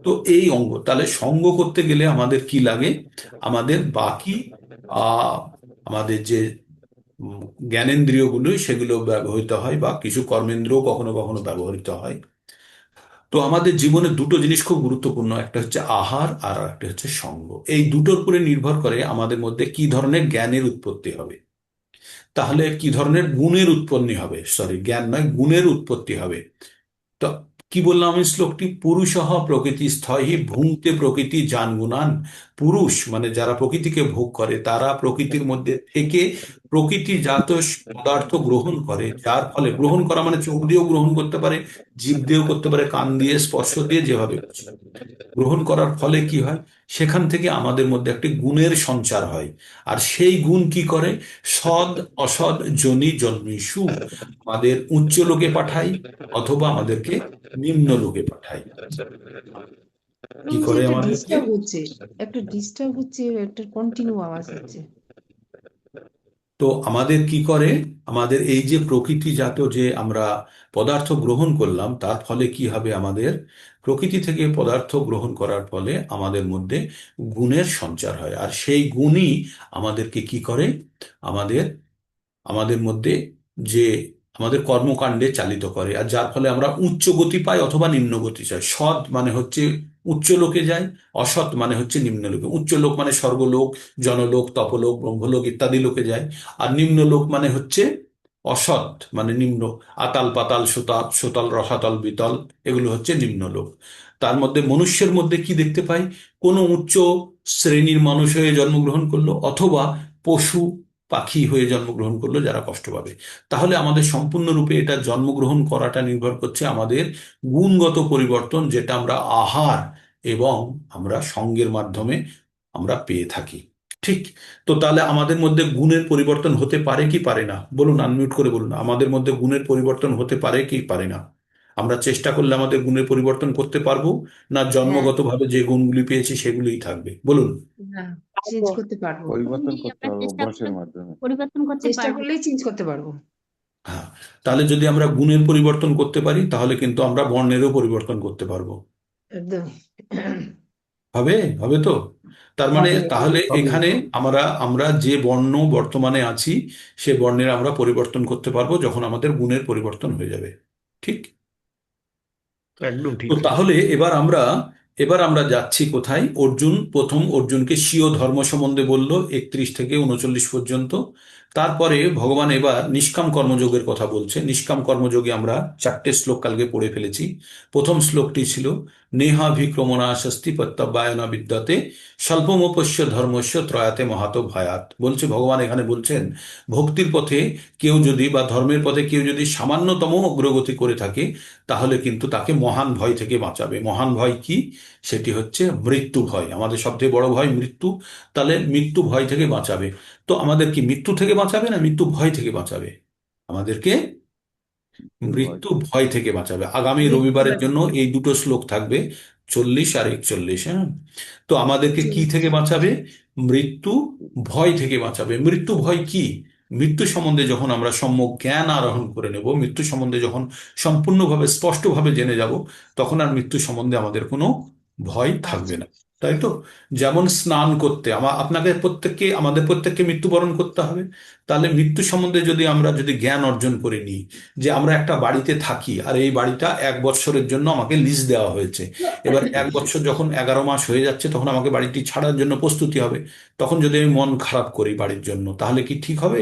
তো এই অঙ্গ, তাহলে সঙ্গ করতে গেলে আমাদের কি লাগে? আমাদের বাকি আহ আমাদের যে উম, জ্ঞানেন্দ্রিয়গুলো, সেগুলো ব্যবহৃত হয়, বা কিছু কর্মেন্দ্রিয় কখনো কখনো ব্যবহৃত হয়। তো আমাদের জীবনে দুটো জিনিস খুব গুরুত্বপূর্ণ, একটা হচ্ছে আহার আর একটা হচ্ছে সঙ্গ। এই দুটোর উপরে নির্ভর করে আমাদের মধ্যে কি ধরনের জ্ঞানের উৎপত্তি হবে, তাহলে কি ধরনের গুণের উৎপত্তি হবে, সরি জ্ঞান নয়, গুণের উৎপত্তি হবে। তো কি বললাম আমি শ্লোকটি? পুরুষঃ প্রকৃতিস্থৈহি ভুঙ্ক্তে প্রকৃতি জানগুনান। পুরুষ মানে যারা প্রকৃতিকে ভোগ করে, তারা প্রকৃতির মধ্যে থেকে প্রকৃতিজাত পদার্থ গ্রহণ করে, যার ফলে, গ্রহণ করা মানে চোখ দিয়েও গ্রহণ করতে পারে, জিভ দিয়েও করতে পারে, কান দিয়ে, স্পর্শ দিয়ে, যেভাবে খুশি। গ্রহণ করার ফলে কি হয়? সেখান থেকে আমাদের মধ্যে একটি গুণের সঞ্চার হয়। আর সেই গুণ কি করে? সদ অসদ জনি জন্মিষু, আমাদের উচ্চ লোকে পাঠায় অথবা আমাদেরকে নিম্ন লোকে পাঠায়। কি রুমে যে করে একটা আমাদেরকে? ডিস্টার্ব হচ্ছে, একটা ডিস্টার্ব হচ্ছে, একটা কন্টিনিউ আওয়াজ হচ্ছে। তো আমাদের কি করে? আমাদের এই যে প্রকৃতিজাত যে আমরা পদার্থ গ্রহণ করলাম, তার ফলে কি হবে? আমাদের প্রকৃতি থেকে পদার্থ গ্রহণ করার ফলে আমাদের মধ্যে গুণের সঞ্চার হয়, আর সেই গুণই আমাদেরকে কি করে? আমাদের আমাদের মধ্যে যে আমাদের কর্মকাণ্ডে চালিত করে, আর যার ফলে আমরা উচ্চ গতি পাই অথবা নিম্ন গতি চাই। সৎ মানে হচ্ছে উচ্চ লোকে যায়, অসৎ মানে হচ্ছে নিম্ন লোকে। উচ্চ লোক মানে স্বর্গলোক, জনলোক, তপলোক, ব্রহ্মলোক ইত্যাদি লোকে যায়। আর নিম্ন লোক মানে হচ্ছে অসৎ, মানে নিম্ন, আতাল পাতাল সুতাল সুতল রসাতল বিতল, এগুলো হচ্ছে নিম্ন লোক। তার মধ্যে মনুষ্যের মধ্যে কি দেখতে পাই? কোনো উচ্চ শ্রেণীর মানুষ হয়ে জন্মগ্রহণ করলো, অথবা পশু পাখি হয়ে জন্মগ্রহণ করলো, যারা কষ্ট পাবে। তাহলে আমাদের সম্পূর্ণরূপে এটা জন্মগ্রহণ করাটা নির্ভর করছে আমাদের গুণগত পরিবর্তন, যেটা আমরা আহার এবং আমরা সঙ্গের মাধ্যমে আমরা পেয়ে থাকি। ঠিক। তো তাহলে আমাদের মধ্যে গুণের পরিবর্তন হতে পারে কি পারে না? বলুন, আনমিউট করে বলুন, আমাদের মধ্যে গুণের পরিবর্তন হতে পারে কি পারে না? আমরা চেষ্টা করলে আমাদের গুণের পরিবর্তন করতে পারবো, না হ্যাঁ, জন্মগতভাবে যে গুণগুলি পেয়েছি সেগুলিই থাকবে? বলুন। না, চেঞ্জ করতে পারবো। পরিবর্তন দুটোই করতে আমরা হবে চেষ্টা অভ্যাসের করলে মাধ্যমে। পরিবর্তন করতে চেষ্টা পারবো। করলেই চেঞ্জ করতে পারবো। হ্যাঁ। তাহলে যদি আমরা গুণের পরিবর্তন করতে পারি, তাহলে কিন্তু আমরা বর্ণেরও পরিবর্তন করতে পারবো। একদম। হবে? হবে তো? তার মানে হবে। তাহলে হবে। এখানে আমরা আমরা যে বর্ণ বর্তমানে আছি, সে বর্ণের আমরা পরিবর্তন করতে পারবো যখন আমাদের গুণের পরিবর্তন হয়ে যাবে। ঠিক। একদম তো ঠিক। তাহলে এবার আমরা যাচ্ছি কোথায়? অর্জুন প্রথম অর্জুনকে স্বীয় ধর্ম সম্বন্ধে বলল, 31 থেকে 39 পর্যন্ত। তারপরে ভগবান এবার নিষ্কাম কর্মযোগের কথা বলছে। নিষ্কাম কর্মযোগে আমরা 4টে শ্লোক কালকে পড়ে ফেলেছি। প্রথম শ্লোকটি ছিল নেহাভিক্রমণা স্বস্তি প্রত্যবায়না বিদ্যতে স্বল্পমোপস্য ধর্মস্য ত্রয়াতে মহাতো ভয়াত। বলছে ভগবান এখানে বলছেন, ভক্তির পথে কেউ যদি বা ধর্মের পথে কেউ যদি সামান্যতম অগ্রগতি করে থাকে, তাহলে কিন্তু তাকে মহান ভয় থেকে বাঁচাবে। মহান ভয় কি? সেটি হচ্ছে মৃত্যু ভয়। আমাদের সবথেকে বড় ভয় মৃত্যু। তাহলে মৃত্যু ভয় থেকে বাঁচাবে। তো আমাদের কি মৃত্যু থেকে বাঁচাবে না মৃত্যু ভয় থেকে বাঁচাবে? আমাদেরকে ভয়। মৃত্যু ভয় থেকে বাঁচাবে। আগামী মৃত্যু রবিবারের ভয়। জন্য এই দুটো শ্লোক থাকবে, 40 আর 41। হ্যাঁ, তো আমাদেরকে জি। কি থেকে বাঁচাবে? মৃত্যু ভয় থেকে বাঁচাবে। মৃত্যু ভয় কি? মৃত্যু সম্বন্ধে যখন আমরা সম্যক জ্ঞান আরোহণ করে নেব, মৃত্যু সম্বন্ধে যখন সম্পূর্ণভাবে স্পষ্টভাবে জেনে যাব, তখন আর মৃত্যু সম্বন্ধে আমাদের কোনো ভয় থাকবে আচ্ছা। না। তাই তো? যেমন স্নান করতে আমাদের প্রত্যেককে মৃত্যুবরণ করতে হবে। তাহলে মৃত্যু সম্বন্ধে যদি জ্ঞান অর্জন করে নিই, যে আমরা একটা বাড়িতে থাকি আর এই বাড়িটা 1 বৎসরের জন্য আমাকে লিজ দেওয়া হয়েছে। এবার 1 বৎসর যখন 11 মাস হয়ে যাচ্ছে, তখন আমাকে বাড়িটি ছাড়ার জন্য প্রস্তুতি হবে। তখন যদি আমি মন খারাপ করি বাড়ির জন্য, তাহলে কি ঠিক হবে?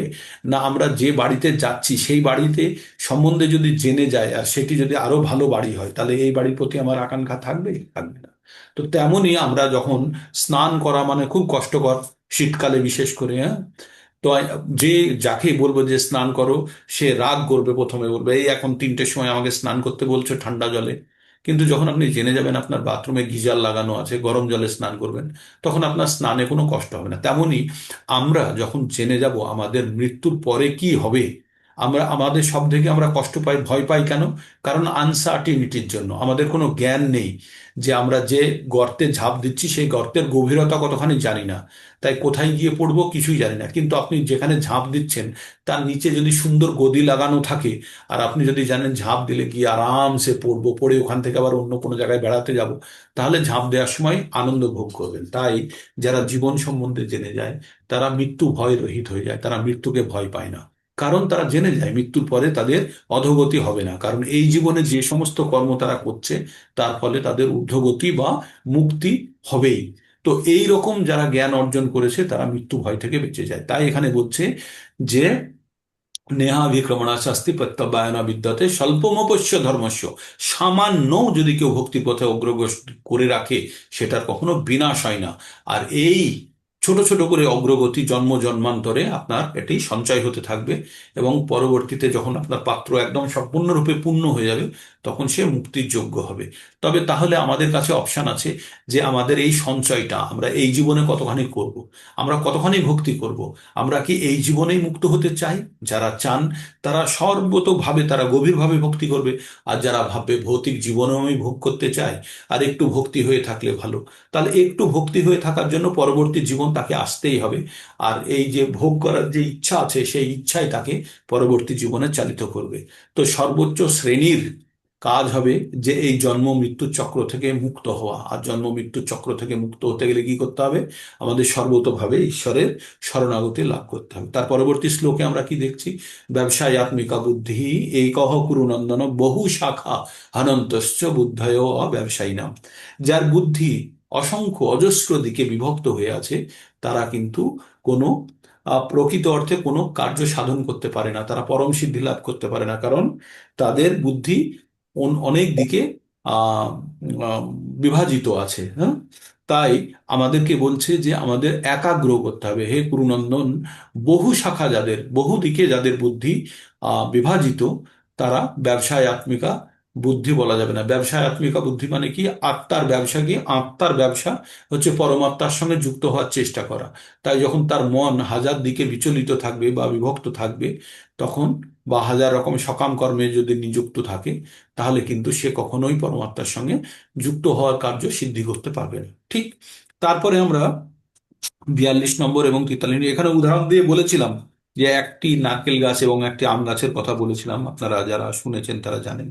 না, আমরা যে বাড়িতে যাচ্ছি সেই বাড়িতে সম্বন্ধে যদি জেনে যায় আর সেটি যদি আরো ভালো বাড়ি হয়, তাহলে এই বাড়ির প্রতি আমার আকাঙ্ক্ষা থাকবে? থাকবে না। তো তেমনই আমরা যখন স্নান করা মানে খুব কষ্টকর, শীতকালে বিশেষ করে, হ্যাঁ, তো যে যাকে বলবো যে স্নান করো, সে রাগ করবে, প্রথমে বলবে এই এখন 3টের সময় আমাকে স্নান করতে বলছো ঠান্ডা জলে। কিন্তু যখন আপনি জেনে যাবেন আপনার বাথরুমে গিজার লাগানো আছে, গরম জলে স্নান করবেন, তখন আপনার স্নানে কোনো কষ্ট হবে না। তেমনি আমরা যখন জেনে যাব আমাদের মৃত্যুর পরে কি হবে, আমাদের সব থেকে আমরা কষ্ট পাই, ভয় পাই কেন? কারণ আনসার্টিনিটির জন্য। আমাদের কোনো জ্ঞান নেই যে আমরা যে গর্তে ঝাঁপ দিচ্ছি সেই গর্তের গভীরতা কতখানি জানি না। তাই কোথায় গিয়ে পড়বো কিছুই জানি না। কিন্তু আপনি যেখানে ঝাঁপ দিচ্ছেন তার নিচে যদি সুন্দর গদি লাগানো থাকে, আর আপনি যদি জানেন ঝাঁপ দিলে গিয়ে আরামসে পড়বো, পড়ে ওখান থেকে আবার অন্য কোনো জায়গায় বেড়াতে যাব, তাহলে ঝাঁপ দেওয়ার সময় আনন্দ ভোগ করবেন। তাই যারা জীবন সম্বন্ধে জেনে যায়, তারা মৃত্যু ভয় রহিত হয়ে যায়, তারা মৃত্যুকে ভয় পায় না। কারণ তারা জেনে যায় মৃত্যুর পরে তাদের অধোগতি হবে না। কারণ এই জীবনে যে সমস্ত কর্ম তারা করছে, তার ফলে তাদের ঊর্ধ্বগতি বা মুক্তি হবেই। তো এই রকম যারা জ্ঞান অর্জন করেছে, তারা মৃত্যু ভয় থেকে বেঁচে যায়। তাই এখানে বলছে যে নেহা বিক্রমণা শাস্তি প্রত্যবায়না বিদ্যতে স্বল্পমপস্য ধর্মস্য। সামান্য যদি কেউ ভক্তির পথে অগ্রগতি করে রাখে, সেটার কখনো বিনাশ হয় না। আর এই ছোট ছোট করে অগ্রগতি জন্ম জন্মান্তরে আপনার এটি সঞ্চয় হতে থাকবে, এবং পরবর্তীতে যখন আপনার পাত্র একদম সম্পূর্ণরূপে পূর্ণ হয়ে যাবে, তখন সে মুক্তির যোগ্য হবে। তবে তাহলে আমাদের কাছে অপশন আছে যে আমাদের এই সঞ্চয়টা আমরা এই জীবনে কতখানি করব, আমরা কতখানি ভক্তি করব। আমরা কি এই জীবনেই মুক্ত হতে চাই? যারা চান তারা সর্বতোভাবে, তারা গভীরভাবে ভক্তি করবে। আর যারা ভাববে ভৌতিক জীবনেও আমি ভোগ করতে চাই, আর একটু ভক্তি হয়ে থাকলে ভালো, তাহলে একটু ভক্তি হয়ে থাকার জন্য পরবর্তী জীবন তাকে আসতেই হবে। আর এই যে ভোগ করার যে ইচ্ছা আছে, সেই ইচ্ছাই তাকে পরবর্তী জীবনে চালিত করবে। তো সর্বোচ্চ শ্রেণীর কাজ হবে যে এই জন্ম মৃত্যুর চক্র থেকে মুক্ত হওয়া। আর জন্ম মৃত্যুর চক্র থেকে মুক্ত হতে গেলে কি করতে হবে? আমাদের সর্বতোভাবে ঈশ্বরের শরণাগতি লাভ করতে হবে। তার পরবর্তী শ্লোকে আমরা কি দেখছি? ব্যবসায়াত্মিকা বুদ্ধি এই কহ কুরু নন্দন বহু শাখা হনন্তশ্চ বুদ্ধয় ব্যবসায়ী নাম। যার বুদ্ধি অসংখ্য অজস্র দিকে বিভক্ত হয়ে আছে, তারা কিন্তু কোনো প্রকৃত অর্থে কোনো কার্য সাধন করতে পারে না, তারা পরম সিদ্ধি লাভ করতে পারে না। কারণ তাদের বুদ্ধি অনেক দিকে আহ আহ, বিভাজিত আছে। হ্যাঁ, তাই আমাদেরকে বলছে যে আমাদের একাগ্র করতে হবে। হে কুরুনন্দন, বহু শাখা যাদের, বহু দিকে যাদের বুদ্ধি বিভাজিত, তারা ব্যবসায় আত্মিকা বুদ্ধি বলা যাবে না। ব্যবসায় আত্মিকা বুদ্ধি মানে কি? আত্মার ব্যবসা কি? আত্মার ব্যবসা হচ্ছে পরমাত্মার সঙ্গে যুক্ত হওয়ার চেষ্টা করা। তাই যখন তার মন হাজার দিকে বিচলিত থাকবে বা বিভক্ত থাকবে, তখন বা হাজার রকম সকাম কর্মে যদি নিযুক্ত থাকে, তাহলে কিন্তু সে কখনোই পরমাত্মার সঙ্গে যুক্ত হওয়ার কার্য সিদ্ধি করতে পারবে না। ঠিক। তারপরে আমরা 42 নম্বর এবং 43, এখানে উদাহরণ দিয়ে বলেছিলাম যে একটি নারকেল গাছ এবং একটি আম গাছের কথা বলেছিলাম, আপনারা যারা শুনেছেন তারা জানেন।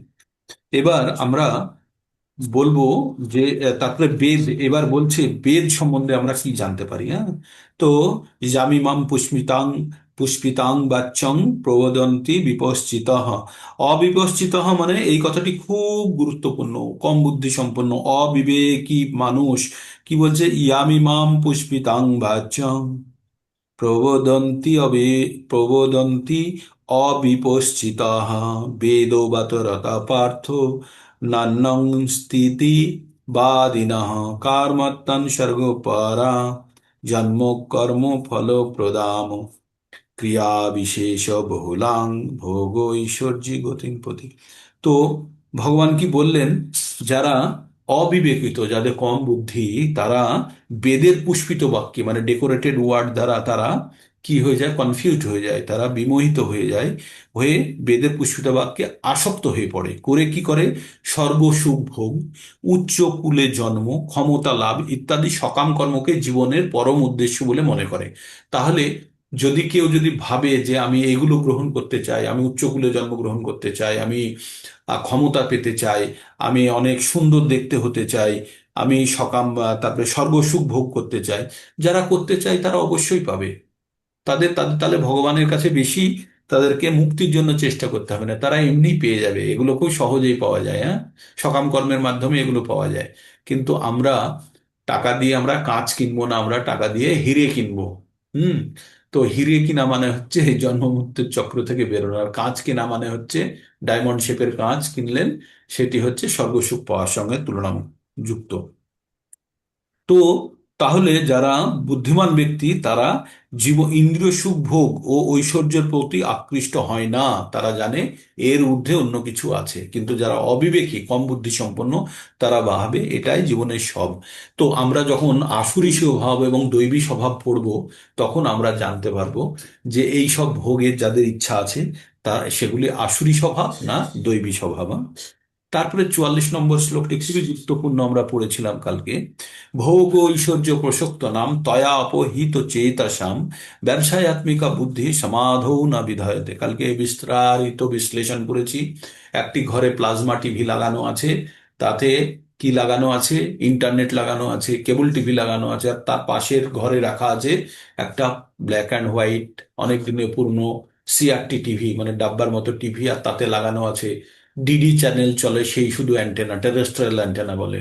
এবার আমরা বলবো যে তারপরে বেদ এবার বলছে বেদ সম্বন্ধে আমরা কি জানতে পারি। হ্যাঁ, তো যামিমাম পুষ্পিতাং পুষ্পিতাং বাচ্চং প্রবদন্তি বিপশ্চিতঃ। অবিপশ্চিতঃ মানে এই কথাটি খুব গুরুত্বপূর্ণ। কম বুদ্ধি সম্পন্ন অবিবেকী মানুষ কি বলছে? ইয়ামিমাম পুষ্পিতাং বাচ্চং, প্রবদন্তি অবিপশ্চিতাঃ বেদবাতরতা পার্থ নান্যং স্থিতি বাদিনঃ কার্মত্তং স্বর্গপরা জন্ম কর্ম ফলপ্রদাম ক্রিয়া বিশেষ বহুলাং ভোগ ঐশ্বর্যি গতিং প্রতি। তো ভগবান কি বললেন, যারা অবিবেকিত, যাদের কম বুদ্ধি, তারা বেদের পুষ্পিত বাক্যে মানে ডেকোরেটেড ওয়ার্ড দ্বারা তারা কি হয়ে যায়, কনফিউজ হয়ে যায়, তারা বিমোহিত হয়ে যায়, হয়ে বেদের পুষ্পিত বাক্যে আসক্ত হয়ে পড়ে, করে কি করে, সর্বসুখ ভোগ, উচ্চ কুলে জন্ম, ক্ষমতা লাভ ইত্যাদি সকাম কর্মকে জীবনের পরম উদ্দেশ্য বলে মনে করে। তাহলে যদি কেউ যদি ভাবে যে আমি এগুলো গ্রহণ করতে চাই, আমি উচ্চকুলে জন্মগ্রহণ করতে চাই, আমি ক্ষমতা পেতে চাই, আমি অনেক সুন্দর দেখতে হতে চাই, আমি তারপরে সর্বসুখ ভোগ করতে চাই, যারা করতে চায় তারা অবশ্যই পাবে। তাদের তাদের তাহলে ভগবানের কাছে বেশি তাদেরকে মুক্তির জন্য চেষ্টা করতে হবে না, তারা এমনি পেয়ে যাবে, এগুলো খুব সহজেই পাওয়া যায়। হ্যাঁ, সকাম কর্মের মাধ্যমে এগুলো পাওয়া যায়। কিন্তু আমরা টাকা দিয়ে আমরা কাঁচ কিনবো না, আমরা টাকা দিয়ে হিরে কিনবো। হুম। তো হিরে কিনা মানে হচ্ছে এই জন্ম মৃত্যুর চক্র থেকে বেরোনো, আর কাঁচ কিনা মানে হচ্ছে ডায়মন্ড শেপের কাঁচ কিনলেন, সেটি হচ্ছে সর্বসুখ পাওয়ার সঙ্গে তুলনা যুক্ত। তো তাহলে যারা বুদ্ধিমান ব্যক্তি তারা ইন্দ্রিয় সুখ ভোগ ও ঐশ্বর্যের প্রতি আকৃষ্ট হয় না, তারা জানে এর ঊর্ধ্বে অন্য কিছু আছে। কিন্তু যারা অবিবেকী, কম বুদ্ধি সম্পন্ন, তারা ভাবে এটাই জীবনের সব। তো আমরা যখন আসুরি স্বভাব এবং দৈবী স্বভাব পড়ব, তখন আমরা জানতে পারবো যে এই সব ভোগের যাদের ইচ্ছা আছে, তা সেগুলি আসুরি স্বভাব না দৈবী স্বভাব। তারপরে 44 নম্বর শ্লোকটি খুবই গুরুত্বপূর্ণ, আমরা পড়েছিলাম কালকে। ভোগ ঐশ্বর্য প্রসক্ত নাম তয়া অপহিত চেতসাম ব্যবসায়াত্মিকা বুদ্ধি সমাধৌ না বিধায়তে। কালকে বিস্তারিত বিশ্লেষণ করেছি। একটি ঘরে প্লাজমা টিভি লাগানো আছে, তাতে কি লাগানো আছে, ইন্টারনেট লাগানো আছে, কেবল টিভি লাগানো আছে, আর তার পাশের ঘরে রাখা আছে একটা ব্ল্যাক অ্যান্ড হোয়াইট অনেক দিনের পুরনো সিআরটি টিভি, মানে ডাব্বার মতো টিভি, আর তাতে লাগানো আছে ডিডি চ্যানেল চলে, সেই শুধু অ্যান্টেনা, টেরেস্ট্রিয়াল অ্যান্টেনা বলে।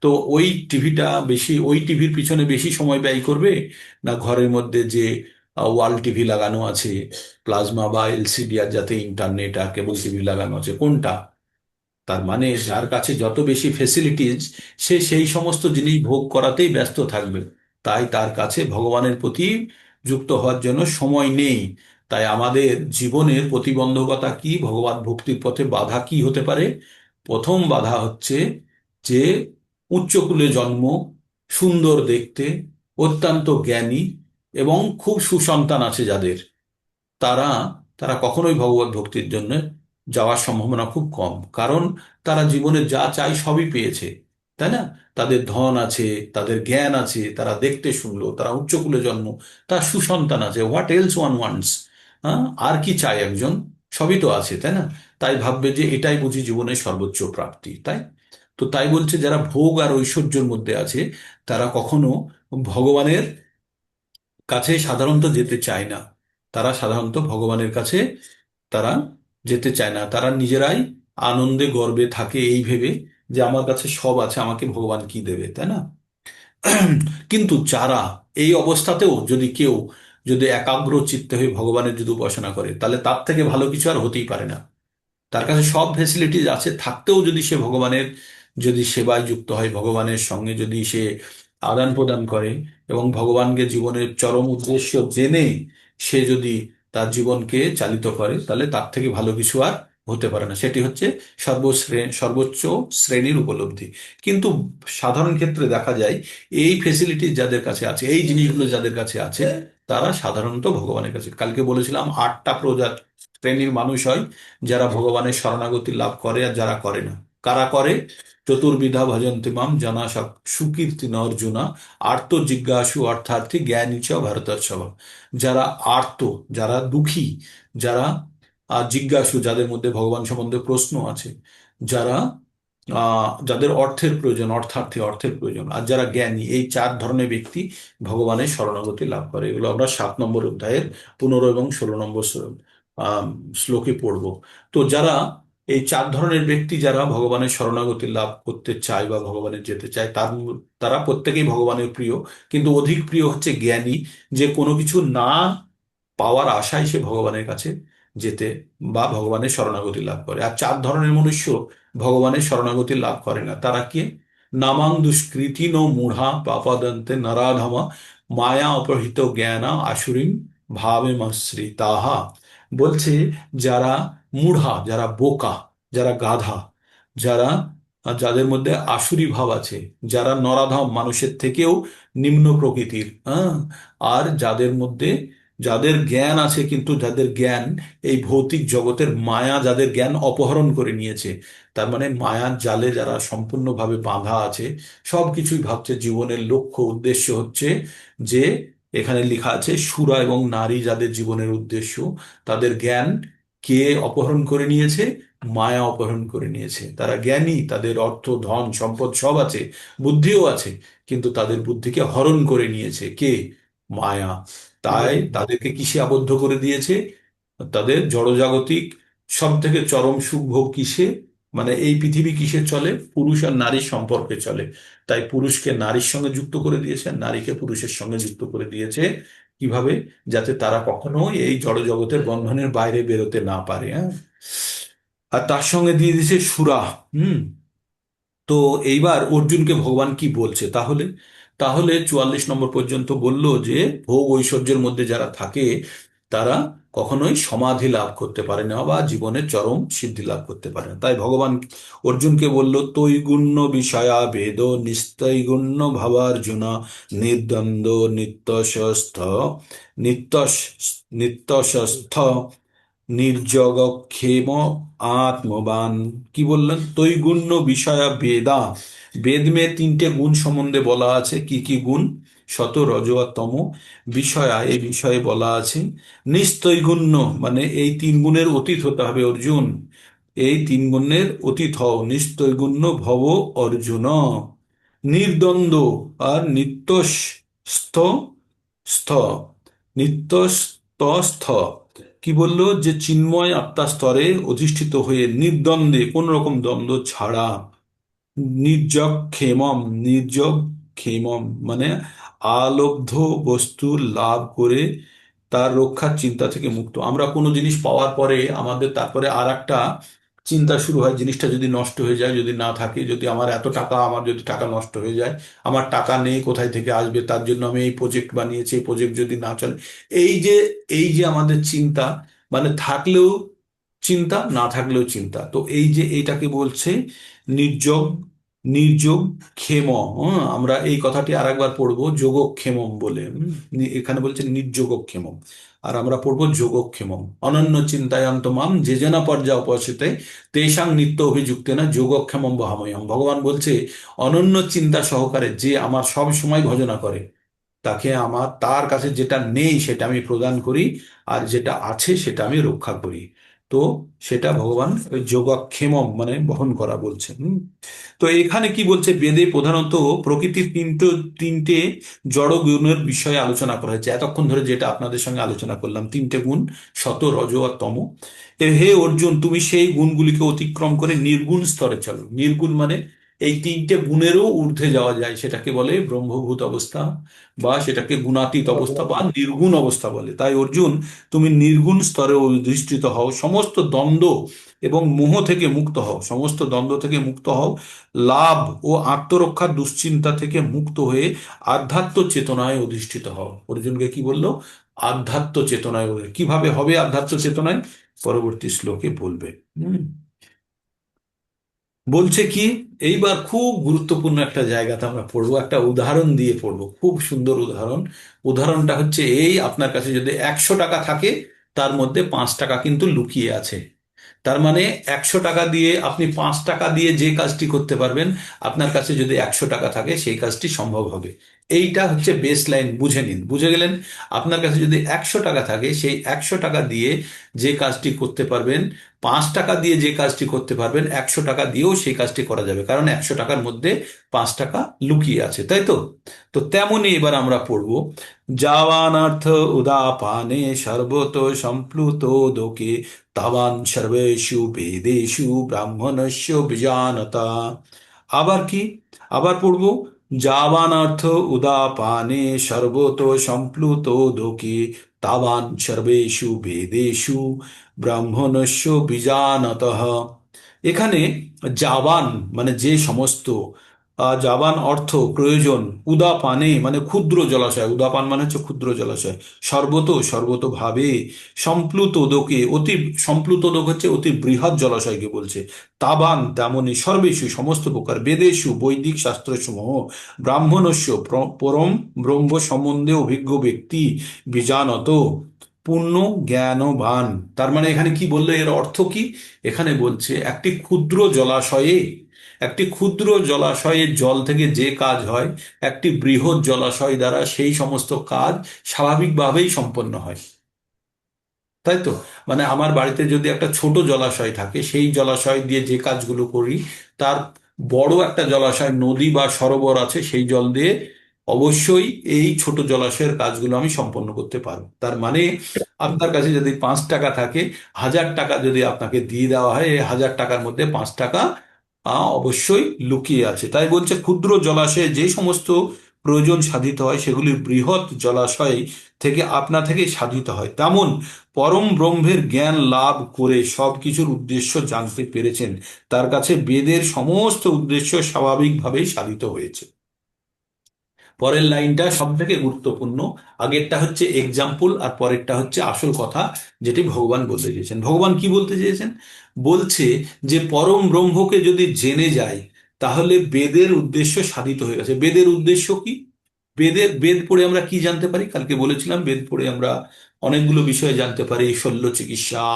তো ওই টিভির পিছনে বেশি সময় ব্যয় করবে, না ঘরের মধ্যে যে ওয়াল টিভি লাগানো আছে প্লাজমা বা এলসিডি, আর যাতে ইন্টারনেট আর কেবল টিভি লাগানো আছে, কোনটা? তার মানে যার কাছে যত বেশি ফেসিলিটিজ, সে সেই সমস্ত জিনিস ভোগ করাতেই ব্যস্ত থাকবে। তাই তার কাছে ভগবানের প্রতি যুক্ত হওয়ার জন্য সময় নেই। তাই আমাদের জীবনের প্রতিবন্ধকতা কি, ভগবান ভক্তির পথে বাধা কি হতে পারে? প্রথম বাধা হচ্ছে যে উচ্চকুলে জন্ম, সুন্দর দেখতে, অত্যন্ত জ্ঞানী এবং খুব সুসন্তান আছে যাদের, তারা তারা কখনোই ভগবত ভক্তির জন্য যাওয়ার সম্ভাবনা খুব কম। কারণ তারা জীবনে যা চায় সবই পেয়েছে, তাই না? তাদের ধন আছে, তাদের জ্ঞান আছে, তারা দেখতে সুন্দর, তারা উচ্চকুলে জন্ম, তার সুসন্তান আছে, হোয়াট এলস ওয়ান ওয়ান্টস। হ্যাঁ, আর কি চায় একজন? সবই তো আছে, তাই না? তাই ভাববে যে এটাই বুঝি জীবনের সর্বোচ্চ প্রাপ্তি, তাই। তো তাই বলছে যারা ভোগ আর ঐশ্বর্যের মধ্যে আছে, তারা কখনো ভগবানের কাছে সাধারণত যেতে চায় না। তারা সাধারণত ভগবানের কাছে তারা যেতে চায় না, তারা নিজেরাই আনন্দে গর্বে থাকে এই ভেবে যে আমার কাছে সব আছে, আমাকে ভগবান কি দেবে, তাই না? কিন্তু যারা এই অবস্থাতেও যদি কেউ যদি একাগ্র চিত্তে হয়ে ভগবানের যদি উপাসনা করে, তাহলে তার থেকে ভালো কিছু আর হতেই পারে না। তার কাছে সব ফেসিলিটিজ আছে থাকতেও যদি সে ভগবানের যদি সেবায় যুক্ত হয়, ভগবানের সঙ্গে যদি সে আদান প্রদান করে এবং ভগবানকে জীবনের চরম উদ্দেশ্য জেনে সে যদি তার জীবনকে চালিত করে, তাহলে তার থেকে ভালো কিছু আর হতে পারে না। সেটি হচ্ছে সর্বোচ্চ শ্রেণীর উপলব্ধি। কিন্তু সাধারণ ক্ষেত্রে দেখা যায় এই ফেসিলিটিস যাদের কাছে আছে, এই জিনিসগুলো যাদের কাছে আছে, তারা সাধারণত ভগবানের কাছে, কালকে বলেছিলাম 8টা শ্রেণীর মানুষ হয় যারা ভগবানের শরণাগতি লাভ করে আর যারা করে না। কারা করে? চতুর্বিধা ভজন্তি মাম জনা সুকীর্তি অর্জুনা আর্ত জিজ্ঞাসু অর্থার্থী জ্ঞানী চ ভারতর্ষভ। যারা আর্ত, যারা দুঃখী, যারা জিজ্ঞাসু, যাদের মধ্যে ভগবান সম্বন্ধে প্রশ্ন আছে, যারা যাদের অর্থের প্রয়োজন, অর্থের প্রয়োজন, আর যারা জ্ঞানী, এই 4 ধরনের ব্যক্তি ভগবানের শরণাগতি লাভ করে। এগুলো আমরা 7 নম্বর অধ্যায়ের 15 এবং 16 নম্বর শ্লোকে পড়ব। তো যারা এই চার ধরনের ব্যক্তি যারা ভগবানের শরণাগতি লাভ করতে চায় বা ভগবানের যেতে চায় তারা প্রত্যেকেই ভগবানের প্রিয়, কিন্তু অধিক প্রিয় হচ্ছে জ্ঞানী, যে কোনো কিছু না পাওয়ার আশায় সে ভগবানের কাছে যেতে বা ভগবানের শরণাগতি লাভ করে। আর চার ধরনের মনুষ্য ভগবানের শরণাগতি লাভ করে না। তারা কি? নামাং দুষ্কৃতি নো মূঢ়া পাপাদন্তে নরাধমা মায়া অপহৃত জ্ঞানা আসুরিম ভাবে তাহা। বলছে যারা মূঢ়া, যারা বোকা, যারা গাধা, যারা যাদের মধ্যে আসুরি ভাব আছে, যারা নরাধম মানুষের থেকেও নিম্ন প্রকৃতির, হ্যাঁ, আর যাদের মধ্যে যাদের জ্ঞান আছে কিন্তু যাদের জ্ঞান এই ভৌতিক জগতের মায়া যাদের জ্ঞান অপহরণ করে নিয়েছে, তার মানে মায়ার জালে যারা সম্পূর্ণভাবে বাঁধা আছে, সবকিছুই ভাবছে জীবনের লক্ষ্য উদ্দেশ্য হচ্ছে যে, এখানে লেখা আছে সুরা এবং নারী যাদের জীবনের উদ্দেশ্য, তাদের জ্ঞান কে অপহরণ করে নিয়েছে? মায়া অপহরণ করে নিয়েছে। তারা জ্ঞানী, তাদের অর্থ ধন সম্পদ সব আছে, বুদ্ধিও আছে, কিন্তু তাদের বুদ্ধিকে হরণ করে নিয়েছে কে? মায়া। তাই তাদেরকে কিসে আবদ্ধ করে দিয়েছে? তাদের জড়জাগতিক সব থেকে চরম সুখ ভোগ কিসে? মানে এই পৃথিবী কিসে চলে? পুরুষ আর নারীর সম্পর্কে চলে। তাই পুরুষকে নারীর সঙ্গে যুক্ত করে দিয়েছে, নারীকে পুরুষের সঙ্গে যুক্ত করে দিয়েছে। কিভাবে? যাতে তারা কখনো এই জড়জগতের বন্ধনের বাইরে বেরোতে না পারে, হ্যাঁ। আর তার সঙ্গে দিয়ে দিয়েছে সুরা। হুম। তো এইবার অর্জুনকে ভগবান কি বলছে তাহলে? তাহলে 44 নম্বর পর্যন্ত বলল যে ভোগ ঐশ্বর্যের মধ্যে যারা থাকে তারা কখনোই সমাধি লাভ করতে পারে না বা জীবনের চরম সিদ্ধি লাভ করতে পারে না। তাই ভগবান অর্জুনকে বলল, তৈগুণ্য বিষয়া বেদ নিস্তৈগুণ্য ভাবার্জুনা নির্দ্বন্দ্ব নিত্যস্বস্থ নিত্য নিত্যস্বস্থ নির্জগক্ষেম আত্মবান। কি বললেন? তৈগুণ্য বিষয়া বেদা। বেদ में 3টে গুণ সম্বন্ধে বলা আছে। কি কি গুণ? সত রজ আর তম। বিষয়া, এই বিষয়ে বলা আছে। নিস্তৈগুণ্য মানে এই 3 গুণের অতীত হতে হবে অর্জুন। এই 3 গুণের অতীত হও, নিস্তৈগুণ্য ভব অর্জুন। নির্দ্বন্দ্ব আর নিত্যস্থ স্থ নিত্যস্তস্থ। কি বললো? যে চিন্ময় আত্মা স্তরে অধিষ্ঠিত হয়ে নির্দ্বন্দ্বে, কোন রকম দ্বন্দ্ব ছাড়া, নির্জগ ক্ষেমম, নির্জগ ক্ষেমম মানে আলব্ধ বস্তু লাভ করে তার রক্ষার চিন্তা থেকে মুক্ত। আমরা কোনো জিনিস পাওয়ার পরে আমাদের তারপরে আর একটা চিন্তা শুরু হয়, জিনিসটা যদি নষ্ট হয়ে যায়, যদি না থাকে, যদি আমার এত টাকা, আমার যদি টাকা নষ্ট হয়ে যায়, আমার টাকা নেই, কোথায় থেকে আসবে, তার জন্য আমি এই প্রজেক্ট বানিয়েছি, এই প্রজেক্ট যদি না চলে, এই যে এই যে আমাদের চিন্তা, মানে থাকলেও চিন্তা, না থাকলেও চিন্তা। তো এই যে এইটাকে বলছে নির্যোগ, নির্যোগ ক্ষেম। আমরা এই কথাটি আরেকবার পড়বো যোগক্ষেমম বলে। এখানে বলছে নির্যোগক্ষেমম, আর আমরা পড়বো যোগক্ষেমম। অনন্য চিন্তায়ন্ত মাম যে জনা পর্যা উপস্থিতে তেষাং নিত্য অভিযুক্তে না যোগক্ষেমম বহাময়ম। ভগবান বলছে অনন্য চিন্তা সহকারে যে আমার সব সময় ভজনা করে, তাকে আমার, তার কাছে যেটা নেই সেটা আমি প্রদান করি, আর যেটা আছে সেটা আমি রক্ষা করি। তো সেটা ভগবান ওই যোগক্ষেমম মানে বহন করা বলছেন। তো এখানে কি বলছে? বেদে প্রধানত প্রকৃতির তিনটে জড় গুণের বিষয়ে আলোচনা করা হয়েছে এতক্ষণ ধরে, যেটা আপনাদের সঙ্গে আলোচনা করলাম। 3টে গুণ, সত রজ আর তম। হে অর্জুন, তুমি সেই গুণগুলিকে অতিক্রম করে নির্গুণ স্তরে চলো। নির্গুণ মানে এই 3টে গুণেরও ঊর্ধ্বে যাওয়া যায়, সেটাকে বলে ব্রহ্মভূত অবস্থা, বা সেটাকে গুণাতীত অবস্থা বা নির্গুণ অবস্থা বলে। তাই অর্জুন, তুমি নির্গুণ স্তরে অধিষ্ঠিত হও, সমস্ত দ্বন্দ্ব এবং মোহ থেকে মুক্ত হও, সমস্ত দ্বন্দ্ব থেকে মুক্ত হও, লাভ ও আত্মরক্ষার দুশ্চিন্তা থেকে মুক্ত হয়ে আধ্যাত্ম চেতনায় অধিষ্ঠিত হও। অর্জুনকে কি বললো? আধ্যাত্ম চেতনায়। কিভাবে হবে আধ্যাত্ম চেতনায়? পরবর্তী শ্লোকে বলবে। হুম। বলছে কি? এইবার খুব গুরুত্বপূর্ণ একটা জায়গাতে আমরা পড়বো, একটা উদাহরণ দিয়ে পড়বো, খুব সুন্দর উদাহরণ। উদাহরণটা হচ্ছে এই, আপনার কাছে যদি 100 টাকা থাকে, তার মধ্যে 5 টাকা কিন্তু লুকিয়ে আছে। তার মানে 100 টাকা দিয়ে আপনি 5 টাকা দিয়ে যে কাজটি করতে পারবেন, আপনার কাছে যদি 100 টাকা থাকে সেই কাজটি সম্ভব হবে। এইটা হচ্ছে বেস লাইন, বুঝে নিন, বুঝে গেলেন? আপনার কাছে যদি 100 টাকা থাকে, সেই 100 টাকা দিয়ে যে কাজটি করতে পারবেন, 5 টাকা দিয়ে যে কাজটি করতে পারবেন, 100 টাকা দিয়েও সেই কাজটি করা যাবে, কারণ 100 টাকার মধ্যে 5 টাকা লুকিয়ে আছে, তাই তো? তো তেমনি এবার আমরা পড়বো, যাবানার্থ উদাপানে সর্বত সম্প্লুত দোকে তাবান সর্বেষু বেদেষু ব্রাহ্মণস্য বিজানতা। আবার কি? আবার পড়বো, যাবানার্থ উদাপানে সর্বত সম্প্লুত দোকে তাবান সর্বেষু বেদেষু ব্রাহ্মণস্য বিজানতঃ। এখানে যাবান মানে যে সমস্ত, যাবান অর্থ প্রয়োজন, উদাপানে মানে ক্ষুদ্র জলাশয়, উদাপান মানে হচ্ছে ক্ষুদ্র জলাশয়, সর্বত সর্বতভাবে, সম্প্লুত দোকে অতি, সম্প্লুত দোক হচ্ছে অতি বৃহৎ জলাশয়কে বলছে, তাবান তেমনি সর্বেষু সমস্ত প্রকার, বেদেষু বৈদিক শাস্ত্রসমূহ, ব্রাহ্মণস্য পরম ব্রহ্ম সম্বন্ধে অভিজ্ঞ ব্যক্তি, বিজানত পূর্ণ জ্ঞানবান। তার মানে এখানে কি বললো, এর অর্থ কি? এখানে বলছে একটি ক্ষুদ্র জলাশয়ে, একটি ক্ষুদ্র জলাশয়ের জল থেকে যে কাজ হয়, একটি বৃহৎ জলাশয় দ্বারা সেই সমস্ত কাজ স্বাভাবিকভাবেই সম্পন্ন হয়, তাই তো? মানে আমার বাড়িতে যদি একটা ছোট জলাশয় থাকে, সেই জলাশয় দিয়ে যে কাজগুলো করি, তার বড় একটা জলাশয়, নদী বা সরোবর আছে, সেই জল দিয়ে অবশ্যই এই ছোট জলাশয়ের কাজগুলো আমি সম্পন্ন করতে পারবো। তার মানে আপনার কাছে যদি 5 টাকা থাকে, 1000 টাকা যদি আপনাকে দিয়ে দেওয়া হয়, এই 1000 টাকার মধ্যে 5 টাকা অবশ্যই লুকিয়ে আছে। তাই বলছে ক্ষুদ্র জলাশয়ে যে সমস্ত প্রয়োজন সাধিত হয়, সেগুলি বৃহৎ জলাশয় থেকে আপনা থেকে সাধিত হয়। তেমন পরম ব্রহ্মের জ্ঞান লাভ করে সবকিছুর উদ্দেশ্য জানতে পেরেছেন, তার কাছে বেদের সমস্ত উদ্দেশ্য স্বাভাবিকভাবেই সাধিত হয়েছে। পরের লাইনটা সব থেকে গুরুত্বপূর্ণ। আগেরটা হচ্ছে এক্সাম্পল, আর পরেরটা হচ্ছে আসল কথা, যেটি ভগবান বলতে চেয়েছেন। ভগবান কি বলতে চেয়েছেন? বলছে যে পরম ব্রহ্মকে যদি জেনে যায়, তাহলে বেদের উদ্দেশ্য সাধিত হয়ে গেছে। বেদের উদ্দেশ্য কি? বেদ পড়ে আমরা কি জানতে পারি? কালকে বলেছিলাম, বেদ পড়ে আমরা অনেকগুলো বিষয় জানতে পারি, শল্য চিকিৎসা,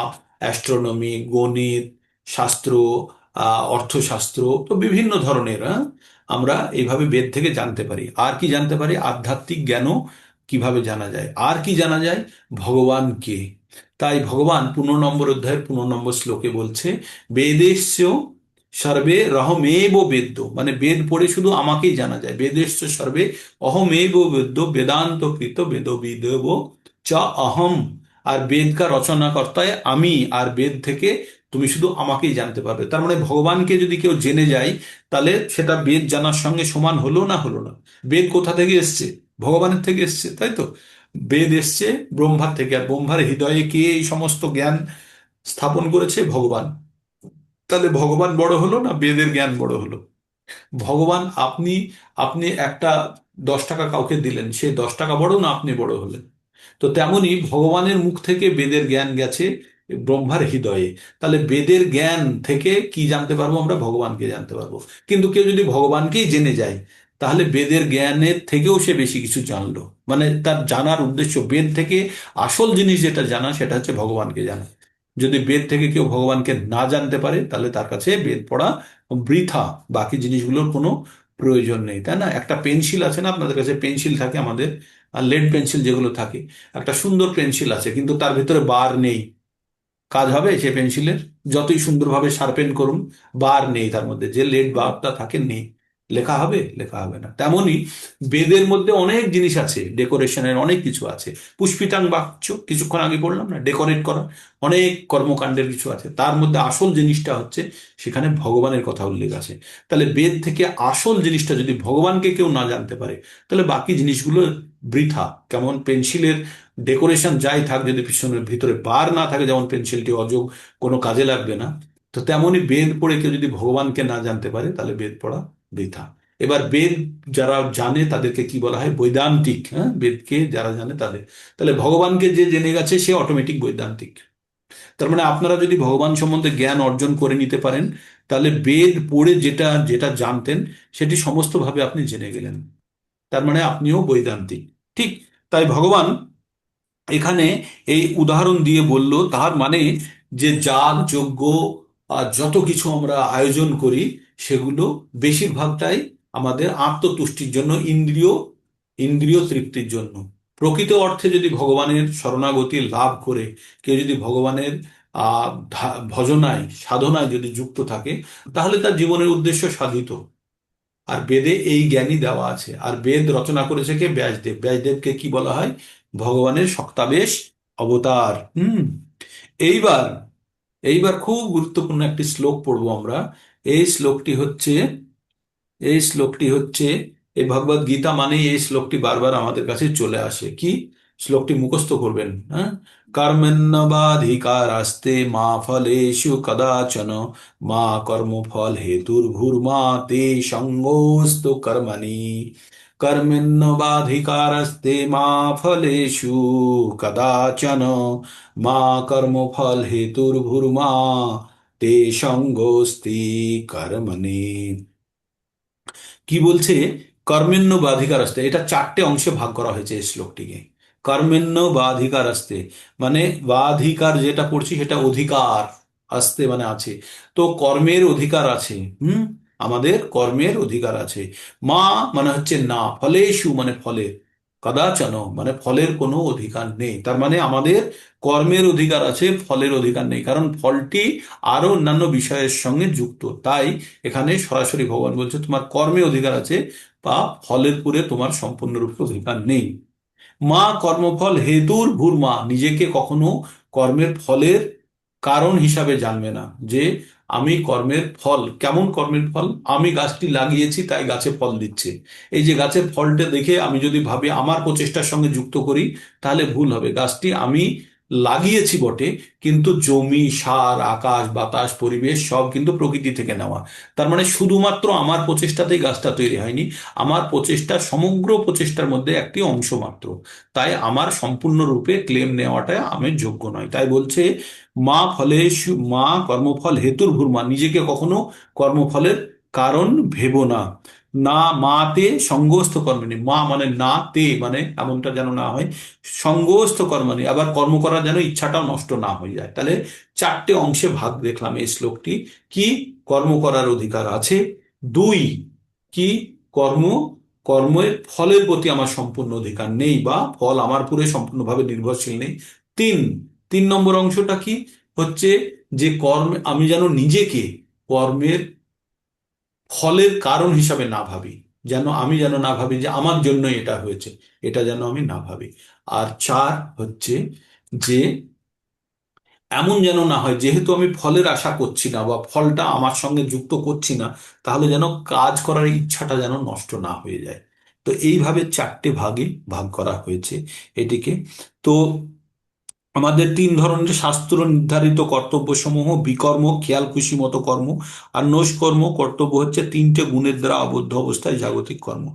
অ্যাস্ট্রোনমি, গণিত শাস্ত্র, অর্থশাস্ত্র, তো বিভিন্ন ধরনের, আমরা এইভাবে বেদ থেকে জানতে পারি। আর কি জানতে পারি? আধ্যাত্মিক জ্ঞানও কিভাবে জানা যায়। আর কি জানা যায়? ভগবান কে। তাই ভগবান 15 নম্বর অধ্যায়ের 15 নম্বর শ্লোকে বলছে, বেদেশ্য সর্বে রহমেব বেদ্য, মানে বেদ পড়ে শুধু আমাকেই জানা যায়। বেদেশ্য সর্বে অহমেব বেদ্য বেদান্ত কৃত বেদবিদেব চ অহম। আর বেদ কা রচনাকর্তায় আমি, আর বেদ থেকে তুমি শুধু আমাকেই জানতে পারবে। তার মানে ভগবানকে যদি কেউ জেনে যায়, তাহলে সেটা বেদ জানার সঙ্গে সমান হলো না, হলো না? বেদ কোথা থেকে এসছে? ভগবানের থেকে এসছে, তাই তো? বেদ এসছে ব্রহ্মার থেকে, আর ব্রহ্মার হৃদয়ে কে এই সমস্ত জ্ঞান স্থাপন করেছে? ভগবান। তাহলে ভগবান বড় হলো না বেদের জ্ঞান বড় হলো? ভগবান, আপনি আপনি একটা 10 টাকা কাউকে দিলেন, সে 10 টাকা বড় না আপনি বড় হলেন? তো তেমনি ভগবানের মুখ থেকে বেদের জ্ঞান গেছে ব্রহ্মার হৃদয়ে। তাহলে বেদের জ্ঞান থেকে কি জানতে পারবো? আমরা ভগবানকে জানতে পারবো। কিন্তু কেউ যদি ভগবানকেই জেনে যায়, তাহলে বেদের জ্ঞানের থেকেও সে বেশি কিছু জানলো। মানে তার জানার উদ্দেশ্য, বেদ থেকে আসল জিনিস যেটা জানা, সেটা হচ্ছে ভগবানকে জানা। যদি বেদ থেকে কেউ ভগবানকে না জানতে পারে, তাহলে তার কাছে বেদ পড়া বৃথা, বাকি জিনিসগুলোর কোনো প্রয়োজন নেই, তাই না? একটা পেন্সিল আছে না, আপনাদের কাছে পেন্সিল থাকে, আমাদের আর লেড পেন্সিল যেগুলো থাকে, একটা সুন্দর পেন্সিল আছে, কিন্তু তার ভিতরে বার নেই, কাজ হবে সে পেন্সিলের? যতই সুন্দরভাবে শার্পেন করুন, বার নেই তার মধ্যে, যে লেড বারটা থাকে নেই, লেখা হবে? লেখা হবে না। তেমনি বেদের মধ্যে অনেক জিনিস আছে, ডেকোরেশনের অনেক কিছু আছে। পুষ্পিতাং বাক্য কিছুক্ষণ আগে বললাম না, ডেকোরেট করা অনেক কর্মকাণ্ডের কিছু আছে। তার মধ্যে আসল জিনিসটা হচ্ছে, সেখানে ভগবানের কথা উল্লেখ আছে। তাহলে বেদ থেকে আসল জিনিসটা যদি ভগবানকে কেউ না জানতে পারে, তাহলে বাকি জিনিসগুলো বৃথা। কেমন পেন্সিলের ডেকোরেশন যাই থাক, যদি পিছনের ভিতরে বার না থাকে, যেমন পেন্সিলটি অযোগ, কোনো কাজে লাগবে না। তো তেমনি বেদ পড়ে কেউ যদি ভগবানকে না জানতে পারে, তাহলে বেদ পড়া বৃথা। এবার বেদ যারা জানে তাদেরকে কি বলা হয়? বৈদান্তিক। হ্যাঁ, বেদকে যারা জানে তাদের। তাহলে ভগবানকে যে জেনে গেছে, সে অটোমেটিক বৈদান্তিক। তার মানে আপনারা যদি ভগবান সম্বন্ধে জ্ঞান অর্জন করে নিতে পারেন, তাহলে বেদ পড়ে যেটা যেটা জানতেন, সেটি সমস্তভাবে আপনি জেনে গেলেন। তার মানে আপনিও বৈদান্তিক। ঠিক। তাই ভগবান এখানে এই উদাহরণ দিয়ে বলল, তার মানে যে যাগ যজ্ঞ আর যত কিছু আমরা আয়োজন করি, সেগুলো বেশিরভাগটাই আমাদের আত্মতুষ্টির জন্য, ইন্দ্রিয় ইন্দ্রিয় তৃপ্তির জন্য। প্রকৃত অর্থে যদি ভগবানের শরণাগতি লাভ করে কেউ যদি ভগবানের ভজনায় সাধনায় যদি যুক্ত থাকে, তাহলে তার জীবনের উদ্দেশ্য সাধিত। আর বেদে এই জ্ঞানই দেওয়া আছে। আর বেদ রচনা করেছে কে? ব্যাসদেব। ব্যাসদেবকে কি বলা হয়? ভগবানের শক্তাবেশ অবতার। এইবার এইবার খুব গুরুত্বপূর্ণ একটি শ্লোক পড়বো আমরা। এই শ্লোকটি হচ্ছে এই শ্লোকটি হচ্ছে এই ভগবদ গীতা মানেই এই শ্লোকটি বারবার আমাদের কাছে চলে আসে। কি শ্লোকটি মুখস্থ করবেন? হ্যাঁ, কর্মণ্যবাধিকারাস্তে মা ফলেষু কদাচন মা কর্মফল হেতুর্ভুর্মা তে সঙ্গোস্তু কর্মণি। কর্মণ্যবাধিকারস্তে মা ফলেষু কদাচন মা কর্মফল হেতুর্ভুর্মা তে সঙ্গোস্তি কর্মণি। কি বলছে? কর্মেণ্য বা অধিকার আসতে, এটা চারটে অংশে ভাগ করা হয়েছে এই শ্লোকটিকে। কর্মেণ্য বা অধিকার আসতে মানে বা অধিকার যেটা পড়ছি সেটা অধিকার, আসতে মানে আছে। তো কর্মের অধিকার আছে। আমাদের কর্মের অধিকার আছে। মা মানে হচ্ছে না, ফলেষু মানে ফলের, কদাচন মানে ফলের কোনো অধিকার নেই। তার মানে আমাদের কর্মের অধিকার আছে, ফলের অধিকার নেই, কারণ ফলটি আরো অন্যান্য বিষয়ের সঙ্গে যুক্ত। তাই এখানে সরাসরি ভগবান বলছে তোমার কর্মে অধিকার আছে, বা ফলের পুরে তোমার সম্পূর্ণরূপে অধিকার নেই। মা কর্মফল হেতুর ভূর্মা, নিজেকে কখনো কর্মের ফলের কারণ হিসাবে জানবে না। যে আমি কর্মের ফল, কেমন কর্মের ফল? আমি গাছটি লাগিয়েছি তাই গাছে ফল দিচ্ছে। এই যে গাছের ফলটা দেখে আমি যদি ভাবি আমার প্রচেষ্টার সঙ্গে যুক্ত করি, তাহলে ভুল হবে। গাছটি আমি লাগিয়েছি বটে, কিন্তু জমি, সার, আকাশ, বাতাস, পরিবেশ সব কিন্তু প্রকৃতি থেকে নেওয়া। তার মানে শুধুমাত্র আমার প্রচেষ্টাতেই গাছটা তৈরি হয়নি, আমার প্রচেষ্টা সমগ্র প্রচেষ্টার মধ্যে একটি অংশ মাত্র। তাই আমার সম্পূর্ণরূপে ক্লেম নেওয়াটা আমি যোগ্য নয়। তাই বলছে মা মা কর্মফল হেতুর ভূর্মা, নিজেকে কখনো কর্মফলের কারণ ভেবো না। না মাতে সঙ্গস্থ কর্মণি, মা মানে না, তে মানে এমনটা যেন না হয়, সঙ্গস্থ কর্মণি আবার কর্ম করার যেন ইচ্ছাটাও নষ্ট না হয়ে যায়। তাহলে চারটে অংশে ভাগ দেখলাম এই শ্লোকটি। কি? কর্ম করার অধিকার আছে। দুই, কি? কর্ম কর্মের ফলের প্রতি আমার সম্পূর্ণ অধিকার নেই, বা ফল আমার পুরে সম্পূর্ণভাবে নির্ভরশীল নেই। তিন, 3 নম্বর অংশটা কি হচ্ছে? যে আমি যেন নিজেকে কর্মের ফলের কারণ হিসাবে না ভাবি, আমি যেন না ভাবি যে আমার জন্য এটা হয়েছে, এটা যেন আমি না ভাবি। আর চার হচ্ছে যে এমন যেন না হয় যেহেতু আমি ফলের আশা করছি না বা ফলটা আমার সঙ্গে যুক্ত করছি না, তাহলে যেন কাজ করার ইচ্ছাটা যেন নষ্ট না হয়ে যায়। তো এইভাবে চারটে ভাগে ভাগ করা হয়েছে এটিকে। তো আমাদের 3 ধরনের শাস্ত্র নির্ধারিত কর্তব্যসমূহ: বিকর্ম, খেয়াল খুশি মতো কর্ম, আর নৈষ্কর্ম। কর্তব্য হচ্ছে 3টে গুণের দ্বারা আবদ্ধ অবস্থায় জাগতিক কর্ম।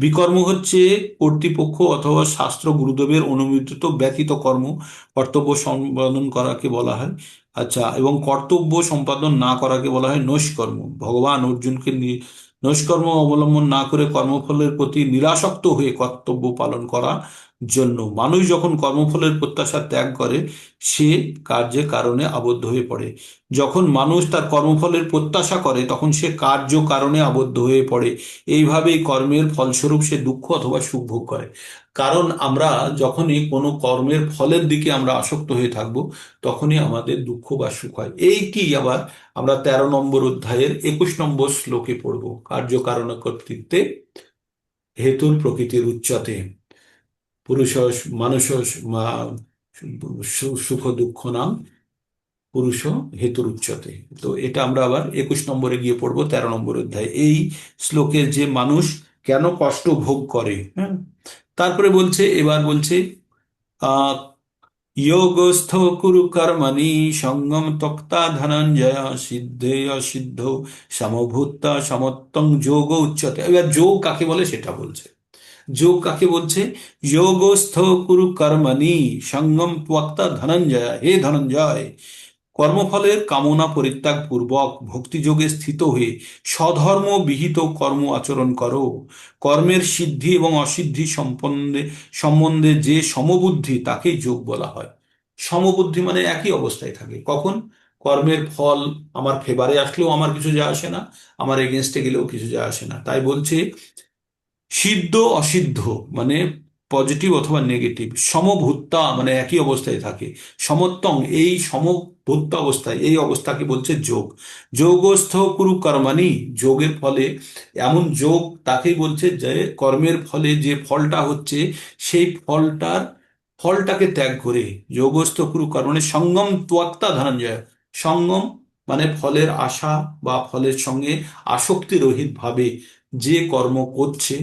বিকর্ম হচ্ছে কর্তৃপক্ষ অথবা শাস্ত্র গুরুদেবের অনুমোদিত ব্যতীত কর্ম, কর্তব্য সম্পাদন করাকে বলা হয়। আচ্ছা, এবং কর্তব্য সম্পাদন না করাকে বলা হয় নৈষ্কর্ম। ভগবান অর্জুনকে নৈষ্কর্ম অবলম্বন না করে কর্মফলের প্রতি নিরাসক্ত হয়ে কর্তব্য পালন করা জন্য, মানুষ যখন কর্মফলের প্রত্যাশা ত্যাগ করে সে কার্যে কারণে আবদ্ধ হয়ে পড়ে। যখন মানুষ তার কর্মফলের প্রত্যাশা করে তখন সে কার্য কারণে আবদ্ধ হয়ে পড়ে। এইভাবেই কর্মের ফলস্বরূপ সে দুঃখ অথবা সুখ ভোগ করে। কারণ আমরা যখনই কোনো কর্মের ফলের দিকে আমরা আসক্ত হয়ে থাকব, তখনই আমাদের দুঃখ বা সুখ হয়। এইটি আবার আমরা 13 নম্বর অধ্যায়ের 21 নম্বর শ্লোকে পড়ব। কার্য কারণ কর্তৃত্বে হেতুর প্রকৃতির উচ্চতে পুরুষ মানুষ সুখ দুঃখ নাম পুরুষ হেতুর উচ্চতে। তো এটা আমরা আবার 21 নম্বরে গিয়ে পড়বো, 13 নম্বর অধ্যায়। এই শ্লোকের যে মানুষ কেন কষ্ট ভোগ করে, হ্যাঁ, তারপরে বলছে, এবার বলছে আহ যোগস্থ কুরু কর্মণি সঙ্গম ত্যক্তা ধনঞ্জয় সিদ্ধে অসিদ্ধ সমভূতা সমত্বং যোগ উচ্চতে। এবার যোগ কাকে বলে সেটা বলছে। যোগ কাকে বলছে? যোগস্থ কুরু কর্মণি সঙ্গম ত্যক্তা ধনঞ্জয়, হে ধনঞ্জয়, কর্মফলের কামনা পরিত্যাগ পূর্বক ভক্তিযোগে স্থিত হয়ে স্বধর্ম বিহিত কর্ম আচরণ করো। কর্মের সিদ্ধি এবং অসিদ্ধি সম্বন্ধে সম্বন্ধে যে সমবুদ্ধি তাকে যোগ বলা হয়। সমবুদ্ধি মানে একই অবস্থায় থাকে। কখন? কর্মের ফল আমার ফেভারে আসলেও আমার কিছু যায় আসে না, আমার এগেনস্টে গেলেও কিছু যায় আসে না। তাই বলছে সিদ্ধ অসিদ্ধ মানে পজিটিভ অথবা নেগেটিভ, সমভূত্তা মানে একই অবস্থায় থাকে, সমত্বং এই সমভূত্তা অবস্থায়, এই অবস্থাকে বলছে যোগ। যোগস্থ কুরু কর্মাণি, যোগের ফলে এমন যোগ তাকেই বলছে যে কর্মের ফলে যে ফলটা হচ্ছে সেই ফলটাকে ত্যাগ করে, যোগস্থ কুরু কর্মাণি সঙ্গম ত্বক্তা ধনঞ্জয়। সঙ্গম মানে ফলের আশা বা ফলের সঙ্গে আসক্তি রহিত ভাবে যে কর্ম করছে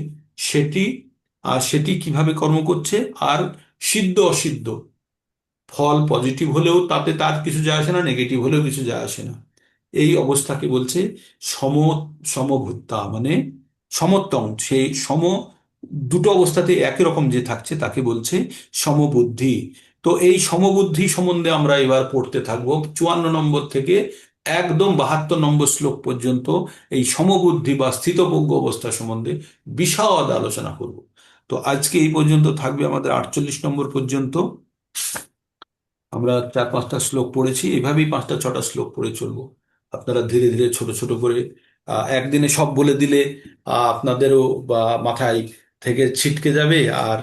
সেটি, আর সেটি কিভাবে কর্ম করছে, আর সিদ্ধ অসিদ্ধ, ফল পজিটিভ হলেও তাতে তার কিছু যায় আসে না, নেগেটিভ হলেও কিছু যায় আসে না, এই অবস্থাকে বলছে সম সমভূত্তা মানে সমত্বং, সেই দুটো অবস্থাতে একই রকম যে থাকছে তাকে বলছে সমবুদ্ধি। তো এই সমবুদ্ধি সম্বন্ধে আমরা এবার পড়তে থাকবো 54 নম্বর থেকে একদম 72 নম্বর শ্লোক পর্যন্ত। এই সমবুদ্ধি বা স্থিতপ্রজ্ঞ অবস্থা সম্বন্ধে বিশদ আলোচনা করব। তো আজকে এই পর্যন্ত থাকবে, আমাদের 48 নম্বর পর্যন্ত আমরা 4-5টা শ্লোক পড়েছি, এভাবেই 5টা-6টা শ্লোক পড়ে চলবো। আপনারা ধীরে ধীরে ছোট ছোট করে, একদিনে সব বলে দিলে আপনাদেরও বা মাথায় থেকে ছিটকে যাবে, আর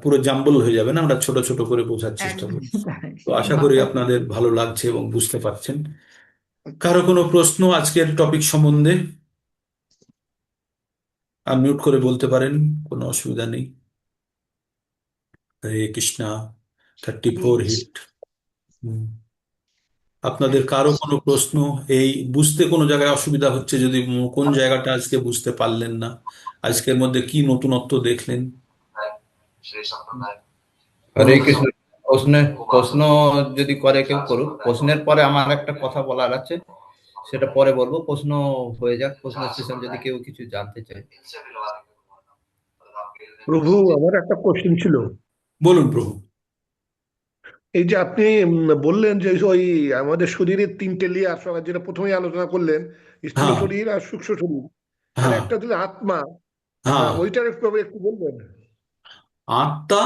পুরো জাম্বল হয়ে যাবে না, আমরা ছোট ছোট করে বোঝার চেষ্টা একদম করি। তাই। তো আশা করি মাথায় আপনাদের ভালো লাগছে এবং বুঝতে পারছেন। কারো কোনো প্রশ্ন আজকের টপিক সম্বন্ধে আনমিউট করে বলতে পারেন, কোনো অসুবিধা নেই। হরে কৃষ্ণা। 34 বেশ। হিট। আপনাদের হরে কারো কৃষ্ণ। কোনো প্রশ্ন, এই বুঝতে কোনো জায়গায় অসুবিধা হচ্ছে, যদি কোন জায়গাটা আজকে বুঝতে পারলেন না, আজকের মধ্যে কি নতুনত্ব দেখলেন, কোনো হরে কৃষ্ণ। প্রশ্ন প্রশ্ন যদি করে কেউ করুক, প্রশ্নের পরে আমার একটা কথা বলার আছে, সেটা পরে বলবো। প্রশ্ন হয়ে যাক, প্রশ্ন সেশন যদি কেউ কিছু জানতে চায়। প্রভু, আমার একটা কোশ্চেন ছিল। বলুন প্রভু। এই যে আপনি বললেন যে ওই আমাদের শরীরের তিনটে লেয়ার, সবার যেটা প্রথমেই আলোচনা করলেন, স্থূল হ্যাঁ, শরীর আর সূক্ষ্ম শরীর, আর হ্যাঁ, একটা হচ্ছে আত্মা। হ্যাঁ। ওইটার একটু বলবেন? আত্মা,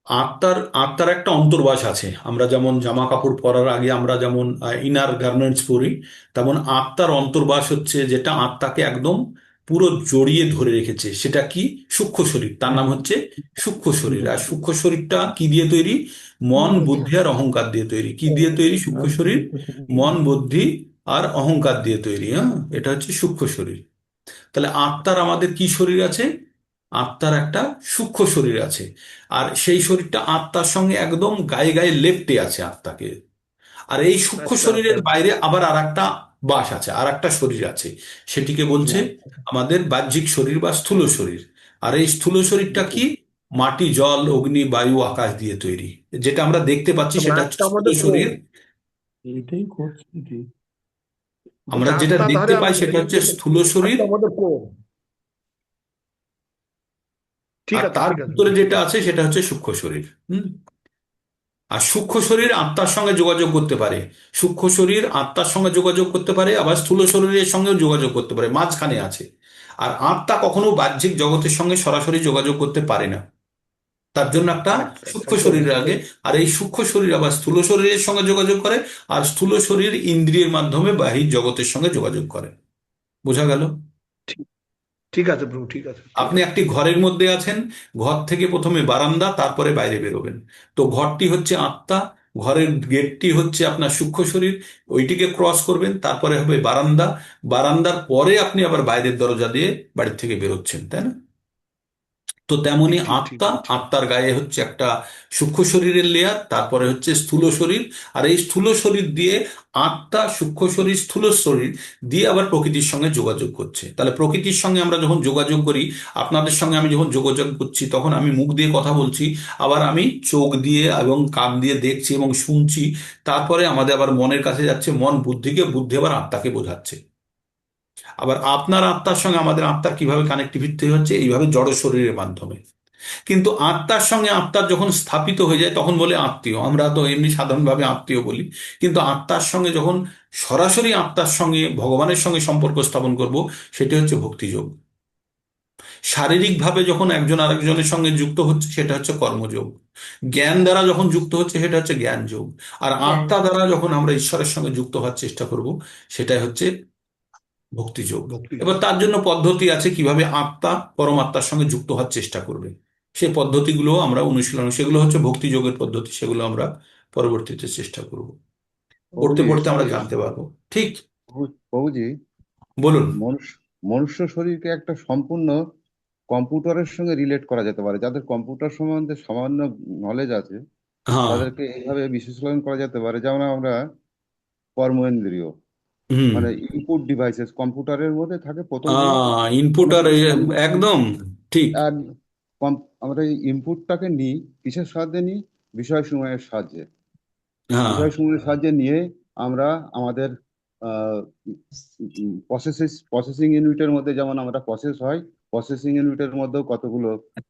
আত্মার একটা অন্তর্বাস আছে। আমরা যেমন জামা কাপড় পরার আগে আমরা যেমন ইনার গার্মেন্টস পরি, তেমন আত্মার অন্তর্বাস হচ্ছে যেটা আত্মাকে একদম পুরো জড়িয়ে ধরে রেখেছে, সেটা কি? সূক্ষ্ম শরীর, তার নাম হচ্ছে সূক্ষ্ম শরীর। আর সূক্ষ্ম শরীরটা কি দিয়ে তৈরি? মন, বুদ্ধি আর অহংকার দিয়ে তৈরি। কি দিয়ে তৈরি সূক্ষ্ম শরীর? মন, বুদ্ধি আর অহংকার দিয়ে তৈরি। হ্যাঁ, এটা হচ্ছে সূক্ষ্ম শরীর। তাহলে আত্মার আমাদের কি শরীর আছে? আত্মার একটা সূক্ষ্ম শরীর আছে, আর সেই শরীরটা আত্মার সঙ্গে একদম গায়ে গায়ে লেপ্টে আছে আত্মাকে। আর এই সূক্ষ্ম আচ্ছা, আচ্ছা, শরীরের বাইরে আবার আর একটা বাস আছে, আর একটা শরীর আছে, সেটিকে বলছে আমাদের বাহ্যিক শরীর বা স্থূল শরীর। আর এই স্থূল শরীরটা কি? মাটি, জল, অগ্নি, বায়ু, আকাশ দিয়ে তৈরি। যেটা আমরা দেখতে পাচ্ছি তারপরে সেটা হচ্ছে আত্মা স্থূল আমাদের কোন? শরীর। আমরা বলছি যেটা আত্মা দেখতে তাহলে পাই আমাদের সেটা হচ্ছে স্থূল শরীর, আত্মা আমাদের কোন? ঠিক আর আছে, তার ঠিক আছে, ভিতরে বেশ, যেটা বেশ। আছে সেটা হচ্ছে সূক্ষ্ম শরীর। হুম। আর সূক্ষ্ম শরীর আত্মার সঙ্গে যোগাযোগ করতে পারে, সূক্ষ্ম শরীর আত্মার সঙ্গে যোগাযোগ করতে পারে, আবার স্থূল শরীরের সঙ্গেও যোগাযোগ করতে পারে, মাঝখানে আছে। আর আত্মা কখনো বাহ্যিক জগতের সঙ্গে সরাসরি যোগাযোগ করতে পারে না, তার জন্য একটা আচ্ছা, আচ্ছা, সূক্ষ্ম শরীর আগে। আর এই সূক্ষ্ম শরীর আবার স্থূল শরীরের সঙ্গে যোগাযোগ করে, আর স্থূল শরীর ইন্দ্রিয়ের মাধ্যমে বাহির জগতের সঙ্গে যোগাযোগ করে। বোঝা গেল? ঠিক, ঠিক আছে প্রভু, ঠিক আছে, ঠিক আপনি আছে। একটি ঘরের মধ্যে আছেন, ঘর থেকে প্রথমে বারান্দা, তারপরে বাইরে বেরোবেন। তো ঘরটি হচ্ছে আত্মা, ঘরের গেটটি হচ্ছে আপনার সূক্ষ্ম শরীর, ওইটিকে ক্রস করবেন, তারপরে হবে বারান্দা, বারান্দার পরে আপনি আবার বাইরের দরজা দিয়ে বাড়ির থেকে বেরোচ্ছেন, তাই না? তো তেমনি ঠিক, ঠিক, ঠিক, আত্মা, ঠিক। আত্মার গায়ে হচ্ছে একটা সূক্ষ্ম শরীরের লেয়ার, তারপরে হচ্ছে স্থূল শরীর। আর এই স্থূল শরীর দিয়ে আত্মা, সূক্ষ্ম শরীর, স্থূল শরীর দিয়ে আবার প্রকৃতির সঙ্গে যোগাযোগ করছে। তাহলে প্রকৃতির সঙ্গে আমরা যখন যোগাযোগ করি, আপনাদের সঙ্গে আমি যখন যোগাযোগ করছি, তখন আমি মুখ দিয়ে কথা বলছি, আবার আমি চোখ দিয়ে এবং কান দিয়ে দেখছি এবং শুনছি, তারপরে আমাদের আবার মনের কাছে যাচ্ছে, মন বুদ্ধিকে, বুদ্ধি আবার আত্মাকে বোঝাচ্ছে। আবার আপনার আত্মার সঙ্গে আমাদের আত্মার কিভাবে কানেক্টিভিটি হচ্ছে? এইভাবে জড় শরীরের মাধ্যমে। কিন্তু আত্মার সঙ্গে আত্মার যখন স্থাপিত হয়ে যায় তখন বলে আত্মীয়, আমরা তো এমনি সাধারণভাবে আত্মীয় বলি। কিন্তু আত্মার সঙ্গে যখন সরাসরি আত্মার সঙ্গে ভগবানের সঙ্গে সম্পর্ক স্থাপন করব, সেটি হচ্ছে ভক্তিযোগ। শারীরিকভাবে যখন একজন আরেকজনের সঙ্গে যুক্ত হচ্ছে সেটা হচ্ছে কর্মযোগ। জ্ঞান দ্বারা যখন যুক্ত হচ্ছে সেটা হচ্ছে জ্ঞান যোগ। আর জ্ঞান। আত্মা দ্বারা যখন আমরা ঈশ্বরের সঙ্গে যুক্ত হওয়ার চেষ্টা করব, সেটাই হচ্ছে ভক্তিযোগ। ভক্তি। এবার তার জন্য পদ্ধতি আছে কিভাবে আত্মা পরমাত্মার সঙ্গে যুক্ত হওয়ার চেষ্টা করবে, সেই পদ্ধতিগুলো আমরা অনুশীলন, সেগুলো হচ্ছে ভক্তিযোগের পদ্ধতি, সেগুলো আমরা পরবর্তীতে চেষ্টা করব, পড়তে প্রভুজি, পড়তে আমরা জানতে পারবো। ঠিক, প্রভুজি, বলুন। মনুষ্য মনুষ্য শরীরকে একটা সম্পূর্ণ কম্পিউটারের সঙ্গে রিলেট করা যেতে পারে। যাদের কম্পিউটার সম্বন্ধে সামান্য নলেজ আছে হ্যাঁ। তাদেরকে এইভাবে বিশ্লেষণ করা যেতে পারে, যেমন আমরা কর্মেন্দ্রিয়, হুম। মানে ইনপুট ডিভাইসেস কম্পিউটারের মধ্যে থাকে। প্রথম জিনিস ইনপুট কোনো আর কিছু সামনে একদম ঠিক। আমরা এই ইনপুটটাকে নিই, কিসের সাহায্যে নিই? বিষয়সমূহের সাহায্যে। হ্যাঁ। বিষয়সমূহের সাহায্যে নিয়ে আমরা আমাদের প্রসেসিং ইউনিটের মধ্যে যেমন আমরা প্রসেস হয়, প্রসেসিং ইউনিটের মধ্যেও কতগুলো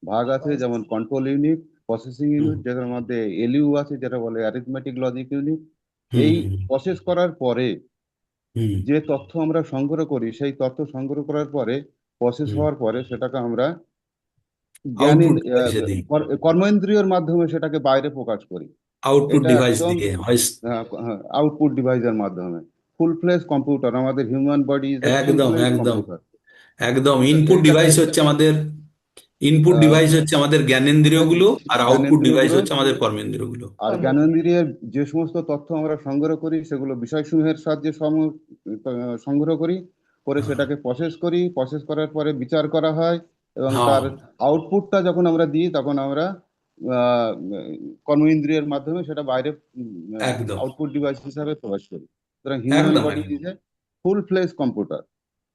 ভাগ আছে, যেমন কন্ট্রোল ইউনিট, প্রসেসিং হুম। ইউনিট, যেটার মধ্যে এলইউ আছে, যেটা বলে অ্যারিথমেটিক লজিক ইউনিট। হুম। এই প্রসেস করার পরে হুম। যে তথ্য আমরা সংগ্রহ করি, সেই তথ্য সংগ্রহ করার পরে, প্রসেস হুম। হওয়ার পরে সেটাকে আমরা জ্ঞান আউটপুট ডিভাইসে দিই। কর্মেন্দ্রিয়র মাধ্যমে সেটাকে বাইরে প্রকাশ করি। আউটপুট এটা ডিভাইস একদম দিয়ে হয়। আউটপুট ডিভাইসের মাধ্যমে। ফুল ফ্লেজ কম্পিউটার, আমাদের হিউম্যান বডি ইজ এ ফুল একদম ফ্লেজ একদম কম্পিউটার। একদম ইনপুট এইটা ডিভাইস এইটা হচ্ছে আমাদের, ইনপুট ডিভাইস হচ্ছে আমাদের জ্ঞানেন্দ্রিয়গুলো, আর আউটপুট ডিভাইস জ্ঞানেন্দ্রিয়গুলো। হচ্ছে আমাদের কর্মেন্দ্রিয়গুলো। আর জ্ঞানেন্দ্রিয়ের যে সমস্ত তথ্য আমরা সংগ্রহ করি সেগুলো বিষয়সমূহের সাহায্যে সংগ্রহ করি, করে হ্যাঁ। সেটাকে প্রসেস করি, প্রসেস করার পরে বিচার করা হয়, এবং হ্যাঁ, তার আউটপুটটা যখন আমরা দিই তখন আমরা আহ, কর্ম ইন্দ্রিয়ের মাধ্যমে সেটা বাইরে একদম আউটপুট ডিভাইস হিসাবে প্রকাশ করি। সুতরাং হিউম্যান একদম বডি একদম। Is a full ফ্লেজ computer.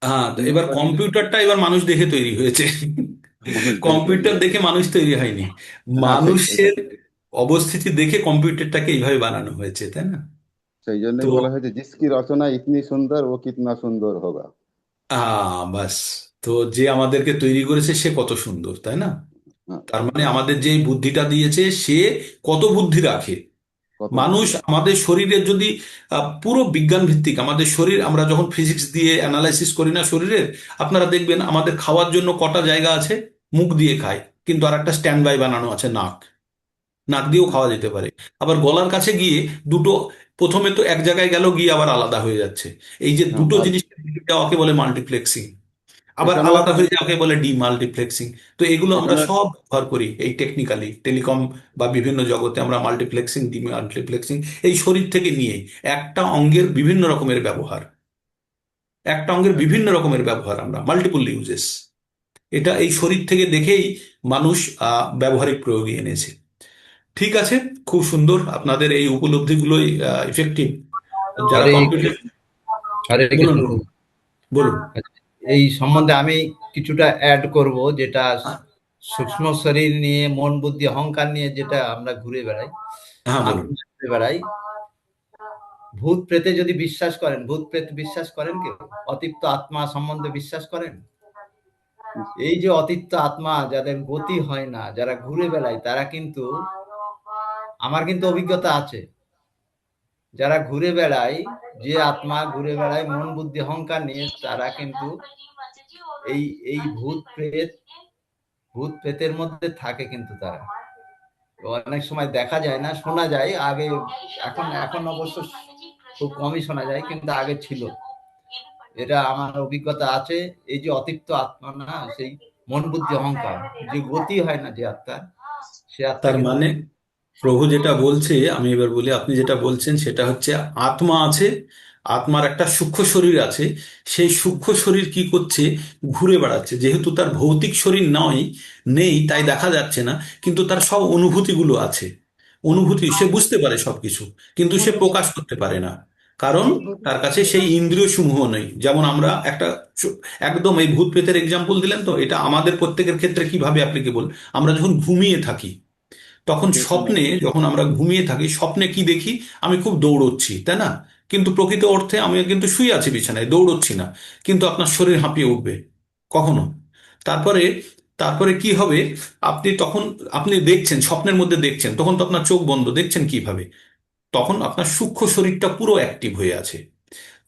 হ্যাঁ, তো হিউম্যান এবার বডি ইজ এ কম্পিউটারটা এবার মানুষ দেখে তৈরি হয়েছে। মানুষ দেখে তৈরি কম্পিউটার হয়। দেখে মানুষ তৈরি হয়নি, হ্যাঁ, মানুষের অবস্থিতি দেখে কম্পিউটারটাকে এইভাবে বানানো হয়েছে, তাই না? সেই তো জন্যই বলা হয়েছে জিসকি রচনা ইতনি সুন্দর ও কিতনা সুন্দর হোগা। বাস, তো যে আমাদেরকে তৈরি করেছে সে কত সুন্দর, তাই না? হ্যাঁ, তার মানে আমাদের যে এই বুদ্ধিটা দিয়েছে সে কত বুদ্ধি রাখে। কত মানুষ বুদ্ধি রাখে। আমাদের শরীরের যদি পুরো বিজ্ঞান ভিত্তিক আমাদের শরীর, আমরা যখন ফিজিক্স দিয়ে অ্যানালাইসিস করি না শরীরের, আপনারা দেখবেন আমাদের খাওয়ার জন্য কটা জায়গা আছে, মুখ দিয়ে খায়, কিন্তু আর একটা স্ট্যান্ড বাই বানানো আছে, নাক, নাক দিয়েও খাওয়া যেতে পারে। আবার গলার কাছে গিয়ে দুটো, প্রথমে তো এক জায়গায় গেল, গিয়ে আবার আলাদা হয়ে যাচ্ছে। এই যে হ্যাঁ, দুটো জিনিস যাওয়াকে বলে মাল্টিপ্লেক্সিং, আবার পেছনেও আলাদা হয়ে যাওয়াকে বলে ডিমাল্টিপ্লেক্সিং। তো এগুলো আমরা পেছনে সব ব্যবহার করি এই টেকনিক্যালি টেলিকম বা বিভিন্ন জগতে আমরা মাল্টিপ্লেক্সিং ডিমাল্টিপ্লেক্সিং, এই শরীর থেকে নিয়ে একটা অঙ্গের বিভিন্ন রকমের ব্যবহার, একটা অঙ্গের বিভিন্ন রকমের ব্যবহার আমরা মাল্টিপল ইউজেস, এটা এই শরীর থেকে দেখেই মানুষ ব্যবহারিক প্রয়োগে এনেছে। ঠিক আছে, খুব সুন্দর আপনাদের এই উপলব্ধিগুলোই ইফেক্টিভ। যারা হরে কম্পিউটার, হরে বলুন কৃষ্ণ। বলুন বলুন। এই সম্বন্ধে আমি কিছুটা অ্যাড করব, যেটা সূক্ষ্ম শরীর নিয়ে, মন বুদ্ধি অহংকার নিয়ে যেটা আমরা ঘুরে বেড়াই, হ্যাঁ বলুন। আত্মা ঘুরে বেড়াই। ভূত প্রেতে যদি বিশ্বাস করেন, ভূত প্রেত বিশ্বাস করেন কেউ? অতৃপ্ত আত্মা সম্বন্ধে বিশ্বাস করেন? এই যে অতৃপ্ত আত্মা যাদের গতি হয় না, যারা ঘুরে বেড়ায়, তারা কিন্তু, আমার কিন্তু অভিজ্ঞতা আছে, যারা ঘুরে বেড়ায়, যে আত্মা ঘুরে বেড়ায় মন বুদ্ধি অহংকার নিয়ে, তারা কিন্তু এই এই ভূত প্রেতের মধ্যে থাকে, কিন্তু তারা অনেক সময় দেখা যায় না, শোনা যায় আগে, এখন এখন অবশ্য খুব কমই শোনা যায়, কিন্তু আগে ছিল। এটা আমার অভিজ্ঞতা আছে। এই যে অতৃপ্ত আত্মা না, সেই মন বুদ্ধি অহংকার, যে গতি হয় না যে আত্মার, সে আত্মা তার কিন্তু মানে প্রভু যেটা বলছে, আমি এবার বলি, আপনি যেটা বলছেন সেটা হচ্ছে আত্মা আছে, আত্মার একটা সূক্ষ্ম শরীর আছে, সেই সূক্ষ্ম শরীর কি করছে, ঘুরে বেড়াচ্ছে, যেহেতু তার ভৌতিক শরীর নয়, নেই, তাই দেখা যাচ্ছে না, কিন্তু তার সব অনুভূতিগুলো আছে, অনুভূতি, সে বুঝতে পারে সবকিছু, কিন্তু সে প্রকাশ করতে পারে না, কারণ তার কাছে সেই ইন্দ্রিয় সমূহ নেই। যেমন আমরা একটা একদম এই ভূত প্রেতের এক্সাম্পল দিলেন, তো এটা আমাদের প্রত্যেকের ক্ষেত্রে কিভাবে অ্যাপ্লিকেবল, আমরা যখন ঘুমিয়ে থাকি, তখন পেছনে স্বপ্নে, যখন আমরা ঘুমিয়ে থাকি, স্বপ্নে কি দেখি, আমি খুব দৌড়চ্ছি, তাই না? কিন্তু প্রকৃত অর্থে আমি কিন্তু শুয়ে আছি বিছানায়, দৌড়চ্ছি না, কিন্তু আপনার শরীর হাঁপিয়ে উঠবে কখনো। তারপরে তারপরে কি হবে, আপনি তখন, আপনি দেখছেন, স্বপ্নের মধ্যে দেখছেন, তখন তো আপনার চোখ বন্ধ, দেখছেন কিভাবে, তখন আপনার সূক্ষ্ম শরীরটা পুরো অ্যাক্টিভ হয়ে আছে।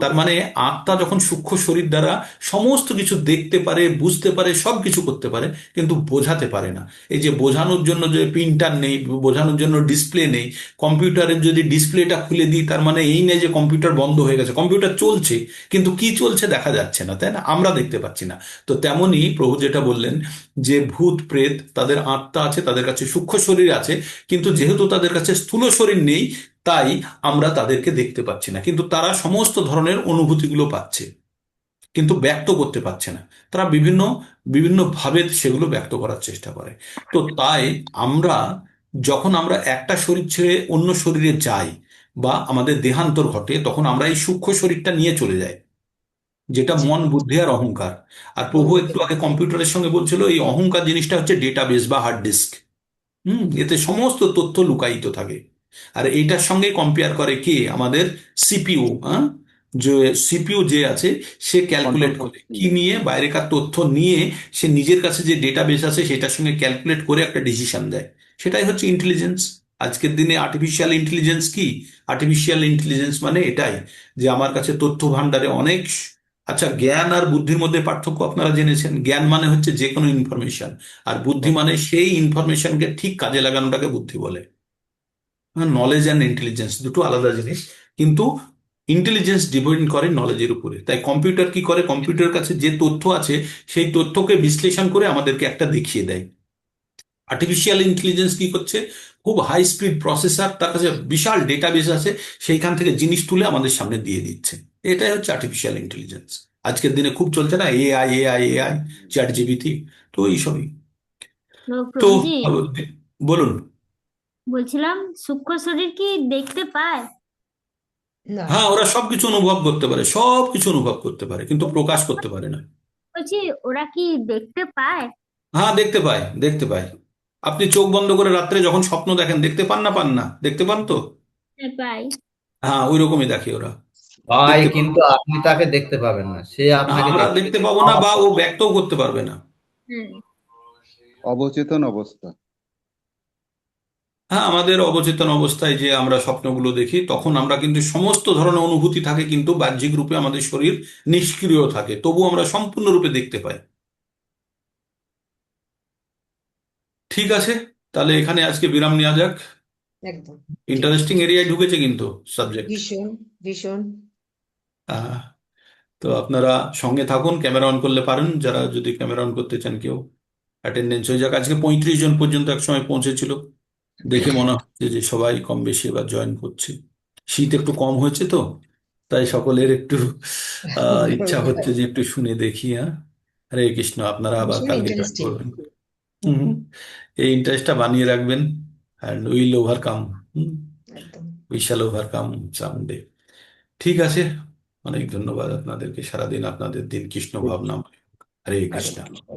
তার মানে আত্মা যখন সূক্ষ্ম শরীর দ্বারা সমস্ত কিছু দেখতে পারে, বুঝতে পারে, সব কিছু করতে পারে, কিন্তু বোঝাতে পারে না। এই যে বোঝানোর জন্য যে প্রিন্টার নেই, বোঝানোর জন্য ডিসপ্লে নেই, কম্পিউটারের যদি ডিসপ্লেটা খুলে দিই তার মানে এই নেই যে কম্পিউটার বন্ধ হয়ে গেছে, কম্পিউটার চলছে, কিন্তু কি চলছে দেখা যাচ্ছে না, তাই না, আমরা দেখতে পাচ্ছি না। তো তেমনি প্রভু যেটা বললেন যে ভূত প্রেত তাদের আত্মা আছে, তাদের কাছে সূক্ষ্ম শরীর আছে, কিন্তু যেহেতু তাদের কাছে স্থূল শরীর নেই, তাই আমরা তাদেরকে দেখতে পাচ্ছি না, কিন্তু তারা সমস্ত ধরনের অনুভূতিগুলো পাচ্ছে, কিন্তু ব্যক্ত করতে পারছে না। তারা বিভিন্ন বিভিন্ন ভাবে সেগুলো ব্যক্ত করার চেষ্টা করে। তো তাই আমরা যখন আমরা একটা শরীর ছেড়ে অন্য শরীরে যাই বা আমাদের দেহান্তর ঘটে, তখন আমরা এই সূক্ষ্ম শরীরটা নিয়ে চলে যাই, যেটা জি, মন, বুদ্ধি আর অহংকার। আর প্রভু একটু আগে কম্পিউটারের সঙ্গে বলছিল এই অহংকার জিনিসটা হচ্ছে ডেটাবেস বা হার্ড ডিস্ক। এতে সমস্ত তথ্য লুকায়িত থাকে। আর এইটার সঙ্গে কম্পেয়ার করে কে? আমাদের সিপিইউ। হ্যাঁ, যে সিপিইউ যে আছে সে ক্যালকুলেট কন্ট্রোল করে করছি। কি নিয়ে, বাইরেকার তথ্য নিয়ে সে নিজের কাছে যে ডেটাবেস আছে সেটার সঙ্গে ক্যালকুলেট করে একটা ডিসিশন দেয়। সেটাই হচ্ছে ইন্টেলিজেন্স। আজকের দিনে আর্টিফিশিয়াল ইন্টেলিজেন্স কি? আর্টিফিশিয়াল ইন্টেলিজেন্স মানে এটাই যে আমার কাছে তথ্য ভান্ডারে অনেক। আচ্ছা, জ্ঞান আর বুদ্ধির মধ্যে পার্থক্য আপনারা জেনেছেন। জ্ঞান মানে হচ্ছে যে কোনো ইনফরমেশন, আর বুদ্ধি মানে সেই ইনফরমেশনকে ঠিক কাজে লাগানোটাকে বুদ্ধি বলে। নলেজ অ্যান্ড ইন্টেলিজেন্স দুটো আলাদা জিনিস, কিন্তু ইন্টেলিজেন্স ডিপেন্ড করে নলেজের উপরে। তাই কম্পিউটার কি করে? কম্পিউটারের কাছে যে তথ্য আছে সেই তথ্যকে বিশ্লেষণ করে আমাদেরকে একটা দেখিয়ে দেয়। আর্টিফিশিয়াল ইন্টেলিজেন্স কি করছে? খুব হাই স্পিড প্রসেসর, তার কাছে বিশাল ডেটাবেস আছে, সেইখান থেকে জিনিস তুলে আমাদের সামনে দিয়ে দিচ্ছে। এটাই হচ্ছে আর্টিফিশিয়াল ইন্টেলিজেন্স। আজকের দিনে খুব চলছে না, AI AI AI, chat GPT, তো এইসবই। তো তো প্রভুজি, বলুন। বলছিলাম সূক্ষ্ম শরীর কি দেখতে পায়? না। হ্যাঁ, ওরা সবকিছু অনুভব করতে পারে, সবকিছু অনুভব করতে পারে, কিন্তু প্রকাশ করতে পারে না। বলছি ওরা কি দেখতে পায়? হ্যাঁ, দেখতে পায়, দেখতে পায়। আপনি চোখ বন্ধ করে রাত্রে যখন স্বপ্ন দেখেন, দেখতে পান না? পান না? দেখতে পান তো? হ্যাঁ, পায়। হ্যাঁ, ওই রকমই দেখে ওরা। ভাই, দেখতে পান কিন্তু আপনি তাকে দেখতে পাবেন না, সে না, আপনাকে আমরা দেখতে দেখতে পাবো না, বা ও ব্যক্তও করতে পারবে না। হ্যাঁ। অবচেতন অবস্থা। হ্যাঁ, আমাদের অবচেতন অবস্থায় যে আমরা স্বপ্নগুলো দেখি, তখন আমরা কিন্তু সমস্ত ধরনের অনুভূতি থাকে, কিন্তু বাহ্যিক রূপে আমাদের শরীর নিষ্ক্রিয় থাকে, তবু আমরা সম্পূর্ণরূপে দেখতে পাই। ঠিক আছে, তাহলে এখানে আজকে বিরাম নেওয়া যাক। একদম ঠিক। ইন্টারেস্টিং এরিয়ায় ঢুকেছে কিন্তু সাবজেক্ট। ভীষণ ভীষণ। তো আপনারা সঙ্গে থাকুন, ক্যামেরা অন করলে পারেন, যারা যদি ক্যামেরা অন করতে চান কেউ। অ্যাটেন্ডেন্স হয়ে যাক। আজকে 35 জন পর্যন্ত একসময় পৌঁছেছিল, দেখে মনে হচ্ছে যে সবাই কম বেশি এবার জয়েন করছে। শীত একটু কম হয়েছে তো, তাই সকলের একটু ইচ্ছা হচ্ছে যে একটু শুনে দেখি। হ্যাঁ, হরে কৃষ্ণ। আপনারা আবার ভীষণ কালকে জয়েন ইন্টারেস্টিং। করবেন। হুম, এই ইন্টারেস্টটা বানিয়ে রাখবেন, অ্যান্ড উইল ওভারকাম। একদম। We shall overcome someday. ঠিক আছে, অনেক ধন্যবাদ আপনাদেরকে। সারাদিন আপনাদের দিন কৃষ্ণ ভাবনা। হরে হরে কৃষ্ণ। কৃষ্ণ।